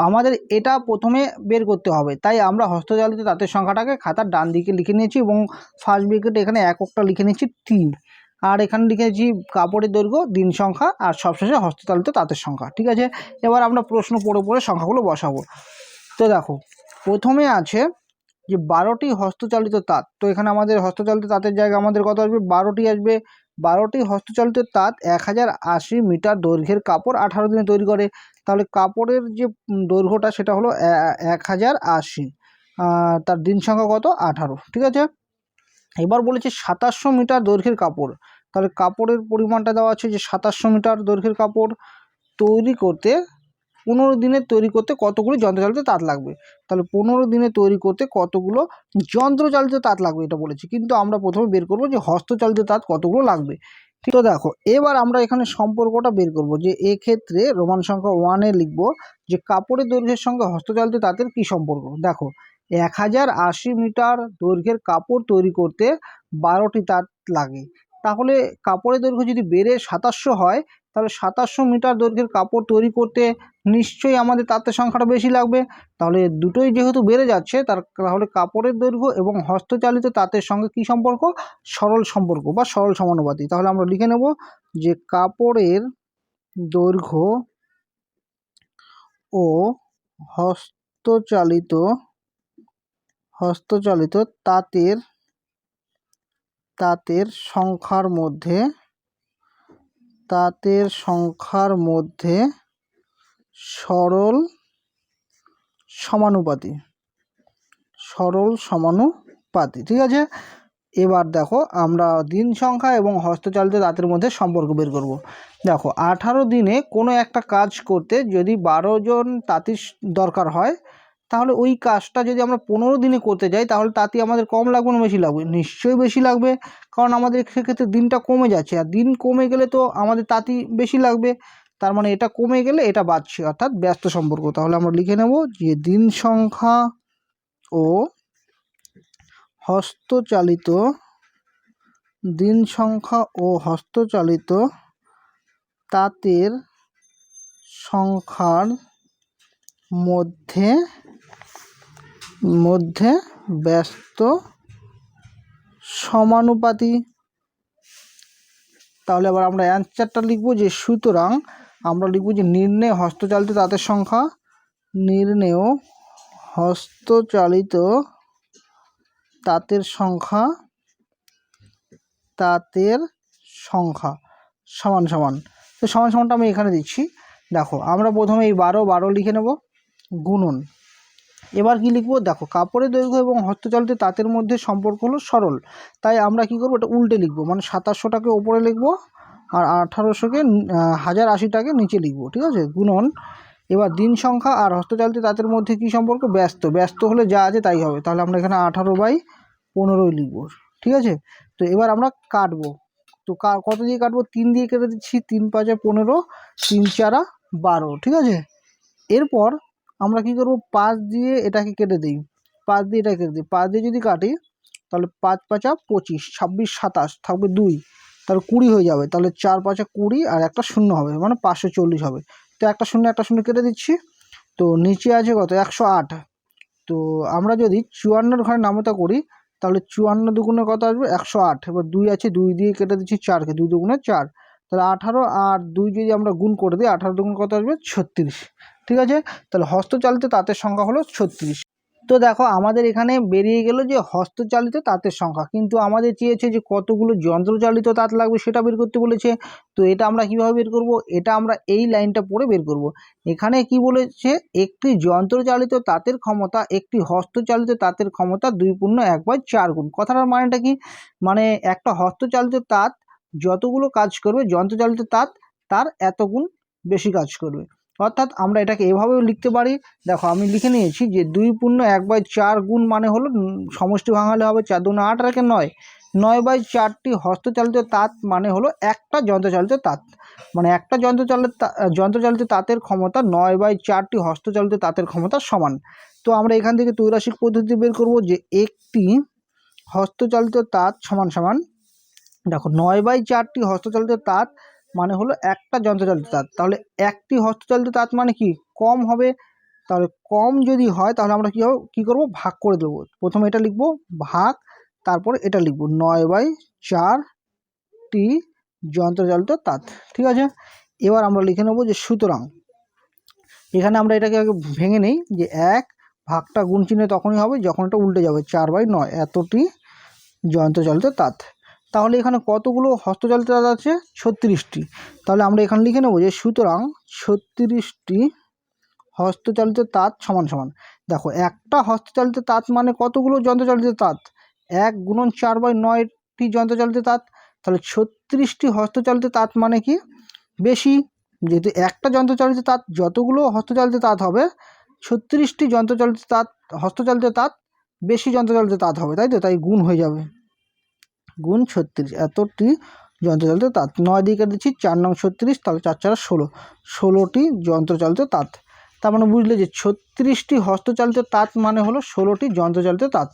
আমাদের এটা প্রথমে বের করতে হবে, তাই আমরা হস্তচালিত তাঁতের সংখ্যাটাকে খাতার ডান দিকে লিখে নিয়েছি এবং ফার্স্ট ব্র্যাকেটে এখানে এককটা লিখে নিয়েছি 3, আর এখানে লিখেছি কাপড়ের দৈর্ঘ্য, দিন সংখ্যা আর সবশেষে হস্তচালিত তাঁতের সংখ্যা। ঠিক আছে, এবার আমরা প্রশ্ন পড়ে পড়ে সংখ্যাগুলো বসাবো। তো দেখো প্রথমে আছে যে 12টি হস্তচালিত তাঁত, তো এখানে আমাদের হস্তচালিত তাঁতের জায়গায় আমাদের কত আসবে, 12টি আসবে। 12টি হস্তচালিত তাঁত 1080 মিটার দৈর্ঘ্যের কাপড় 18 দিনে তৈরি করে, তাহলে কাপড়ের যে দৈর্ঘ্যটা সেটা হলো 1080, তার দিন সংখ্যা কত 18। ঠিক আছে, এবার বলেছে 2700 মিটার দৈর্ঘ্যের কাপড়, তাহলে কাপড়ের পরিমাণটা দেওয়া আছে যে 2700 মিটার দৈর্ঘ্যের কাপড় তৈরি করতে 15 দিনে তৈরি করতে কতগুলো যন্ত্রচালিত তাঁত লাগবে, তাহলে 15 দিনে তৈরি করতে কতগুলো যন্ত্রচালিত তাঁত লাগবে এটা বলেছি, কিন্তু আমরা প্রথমে বের করব যে হস্তচালিত তাঁত কতগুলো লাগবে। ঠিক, তো দেখো এবার আমরা এখানে সম্পর্কটা বের করব, যে এক্ষেত্রে রোমান সংখ্যা 1-এ লিখব যে কাপড়ের দৈর্ঘ্যের সঙ্গে হস্তচালিত তাঁতের কী সম্পর্ক। দেখো 1080 মিটার দৈর্ঘ্যের কাপড় তৈরি করতে 12টি তাঁত লাগে, তাহলে কাপড়ের দৈর্ঘ্য যদি বেড়ে 2700 হয় তাহলে 2700 মিটার দৈর্ঘ্যের কাপড় তৈরি করতে নিশ্চয়ই আমাদের তাঁতের সংখ্যাটা বেশি লাগবে, তাহলে দুটোই যেহেতু বেড়ে যাচ্ছে তাহলে কাপড়ের দৈর্ঘ্য এবং হস্তচালিত তাঁতের সঙ্গে কী সম্পর্ক, সরল সম্পর্ক বা সরল সমানুপাতিক। তাহলে আমরা লিখে নেব যে কাপড়ের দৈর্ঘ্য ও হস্তচালিত তাঁতের সংখ্যার মধ্যে সরল সমানুপাতি। ঠিক আছে, এবার দেখো আমরা দিন সংখ্যা এবং হস্তচালিত তাঁতের মধ্যে সম্পর্ক বের করব। দেখো 18 দিনে কোনো একটা কাজ করতে যদি 12 জন তাঁতি দরকার হয় তাহলে ওই কাজটা যদি আমরা 15 দিনে করতে যাই তাহলে তাঁতি আমাদের কম লাগবে না বেশি লাগবে? নিশ্চয়ই বেশি লাগবে, কারণ আমাদের সেক্ষেত্রে দিনটা কমে যাচ্ছে, আর দিন কমে গেলে তো আমাদের তাঁতি বেশি লাগবে। তার মানে এটা কমে গেলে এটা বাড়ছে, অর্থাৎ ব্যস্ত সম্পর্ক। তাহলে আমরা লিখে নেব যে দিন সংখ্যা ও হস্তচালিত তাঁতের সংখ্যার মধ্যে ব্যস্ত সমানুপাতি। তাহলে আবার আমরা অ্যান্সারটা লিখব যে সুতরাং আমরা লিখব যে নির্ণেয় হস্তচালিত তাঁতের সংখ্যা সমান সমান। তো সমান সমানটা আমি এখানে দিচ্ছি। দেখো আমরা প্রথমে এই 12 লিখে নেব গুণন। এবার কি লিখব? দেখো কাপড়ের দৈর্ঘ্য এবং হস্তচালিত তাঁতের মধ্যে সম্পর্ক হলো সরল, তাই আমরা কি করব, এটা উল্টে লিখব, মানে 2700টাকে ওপরে লিখব আর 1800কে 1080টাকে নিচে লিখব, ঠিক আছে, গুণন। এবার দিন সংখ্যা আর হস্তচালিত তাঁতের মধ্যে কি সম্পর্ক? ব্যস্ত হলে যা আছে তাই হবে, তাহলে আমরা এখানে 18/15 লিখব, ঠিক আছে। তো এবার আমরা কাটবো, তো কত দিয়ে কাটবো? 3 দিয়ে কেটে দিচ্ছি, 3 × 5 = 15, 3 × 4 = 12, ঠিক আছে। এরপর আমরা কি করব, 5 দিয়ে এটাকে কেটে দিই, 5 দিয়ে এটা কেটে দিই, 5 দিয়ে যদি কাটি তাহলে 5 × 5 = 25, 26 27 থাকবে 2, তাহলে 20 হয়ে যাবে, তাহলে 4 × 5 = 20 আর একটা শূন্য হবে, মানে 540 হবে। তো একটা শূন্য কেটে দিচ্ছি। তো নিচে আছে কত? 108। তো আমরা যদি 54 ঘরে নামতা করি তাহলে 54 দুগুণে কত আসবে? 108। এবার 2 আছে, 2 দিয়ে কেটে দিচ্ছি 4কে, 2 দুগুণে 4, তাহলে 18 আর 2 যদি আমরা গুণ করে দিই 18 দুগুণ কত আসবে? 36, ঠিক আছে। তাহলে হস্তচালিত তাঁতের সংখ্যা হলো 36। তো দেখো আমাদের এখানে বেরিয়ে গেল যে হস্তচালিত তাঁতের সংখ্যা, কিন্তু আমাদের চেয়েছে যে কতগুলো যন্ত্রচালিত তাঁত লাগবে সেটা বের করতে বলেছে। তো এটা আমরা কিভাবে বের করব? এটা আমরা এই লাইনটা পড়ে বের করব। এখানে কি বলেছে? একটি যন্ত্রচালিত তাঁতের ক্ষমতা একটি হস্তচালিত তাঁতের ক্ষমতা 2 × 1/4 গুণ। কথাটার মানেটা কি? মানে একটা হস্তচালিত তাঁত যতগুলো কাজ করবে যন্ত্রচালিত তাঁত তার এত গুণ বেশি কাজ করবে। অর্থাৎ আমরা এটাকে এভাবেও লিখতে পারি। দেখো আমি লিখে নিয়েছি যে 2 × 1/4 গুণ মানে হলো সমষ্টি ভাঙালে হবে 4 × 2 = 8 আর 9, 9/4টি হস্তচালিত তাঁত মানে হলো একটা যন্ত্রচালিত তাঁত, মানে একটা যন্ত্রচালিত তাঁতের ক্ষমতা 9/4টি হস্তচালিত তাঁতের ক্ষমতার সমান। তো আমরা এখান থেকে ত্রৈরাশিক পদ্ধতি বের করব যে একটি হস্তচালিত তাঁত সমান সমান, দেখো 9/4টি হস্তচালিত তাঁত মানে হলো একটা যন্ত্রচালিত তাঁত, তাহলে একটি হস্তচালিত তাঁত মানে কি? কম হবে। তাহলে কম যদি হয় তাহলে আমরা কী করব? ভাগ করে দেবো। প্রথমে এটা লিখব ভাগ, তারপরে এটা লিখব 9/4টি যন্ত্রচালিত তাঁত, ঠিক আছে। এবার আমরা লিখে নেব যে সুতরাং, এখানে আমরা এটাকে আগে ভেঙে নেই যে 1 ভাগটা গুণ চিহ্নে তখনই হবে যখন এটা উল্টে যাবে, 4/9 এতটি যন্ত্রচালিত তাঁত। তাহলে এখানে কতগুলো হস্তচালিত তাঁত আছে? 36টি। তাহলে আমরা এখানে লিখে নেব যে সুতরাং 36টি হস্তচালিত তাঁত সমান সমান। দেখো একটা হস্তচালিত তাঁত মানে কতগুলো যন্ত্রচালিত তাঁত? 1 × 4/9টি যন্ত্রচালিত তাঁত। তাহলে 36টি হস্তচালিত তাঁত মানে কি? বেশি, যেহেতু একটা যন্ত্রচালিত তাঁত যতগুলো হস্তচালিত তাঁত হবে 36টি হস্তচালিত তাঁত বেশি যন্ত্রচালিত তাঁত হবে, তাই তো, তাই গুণ হয়ে যাবে, গুণ 36 এতটি যন্ত্রচালিত তাঁত। 9 দিয়ে কেটে দিচ্ছি, 4 × 36, তাহলে 4 × 4 = 16, 16টি যন্ত্রচালিত তাঁত। তার মানে বুঝলে যে 36টি হস্তচালিত তাঁত মানে হলো 16টি যন্ত্রচালিত তাঁত।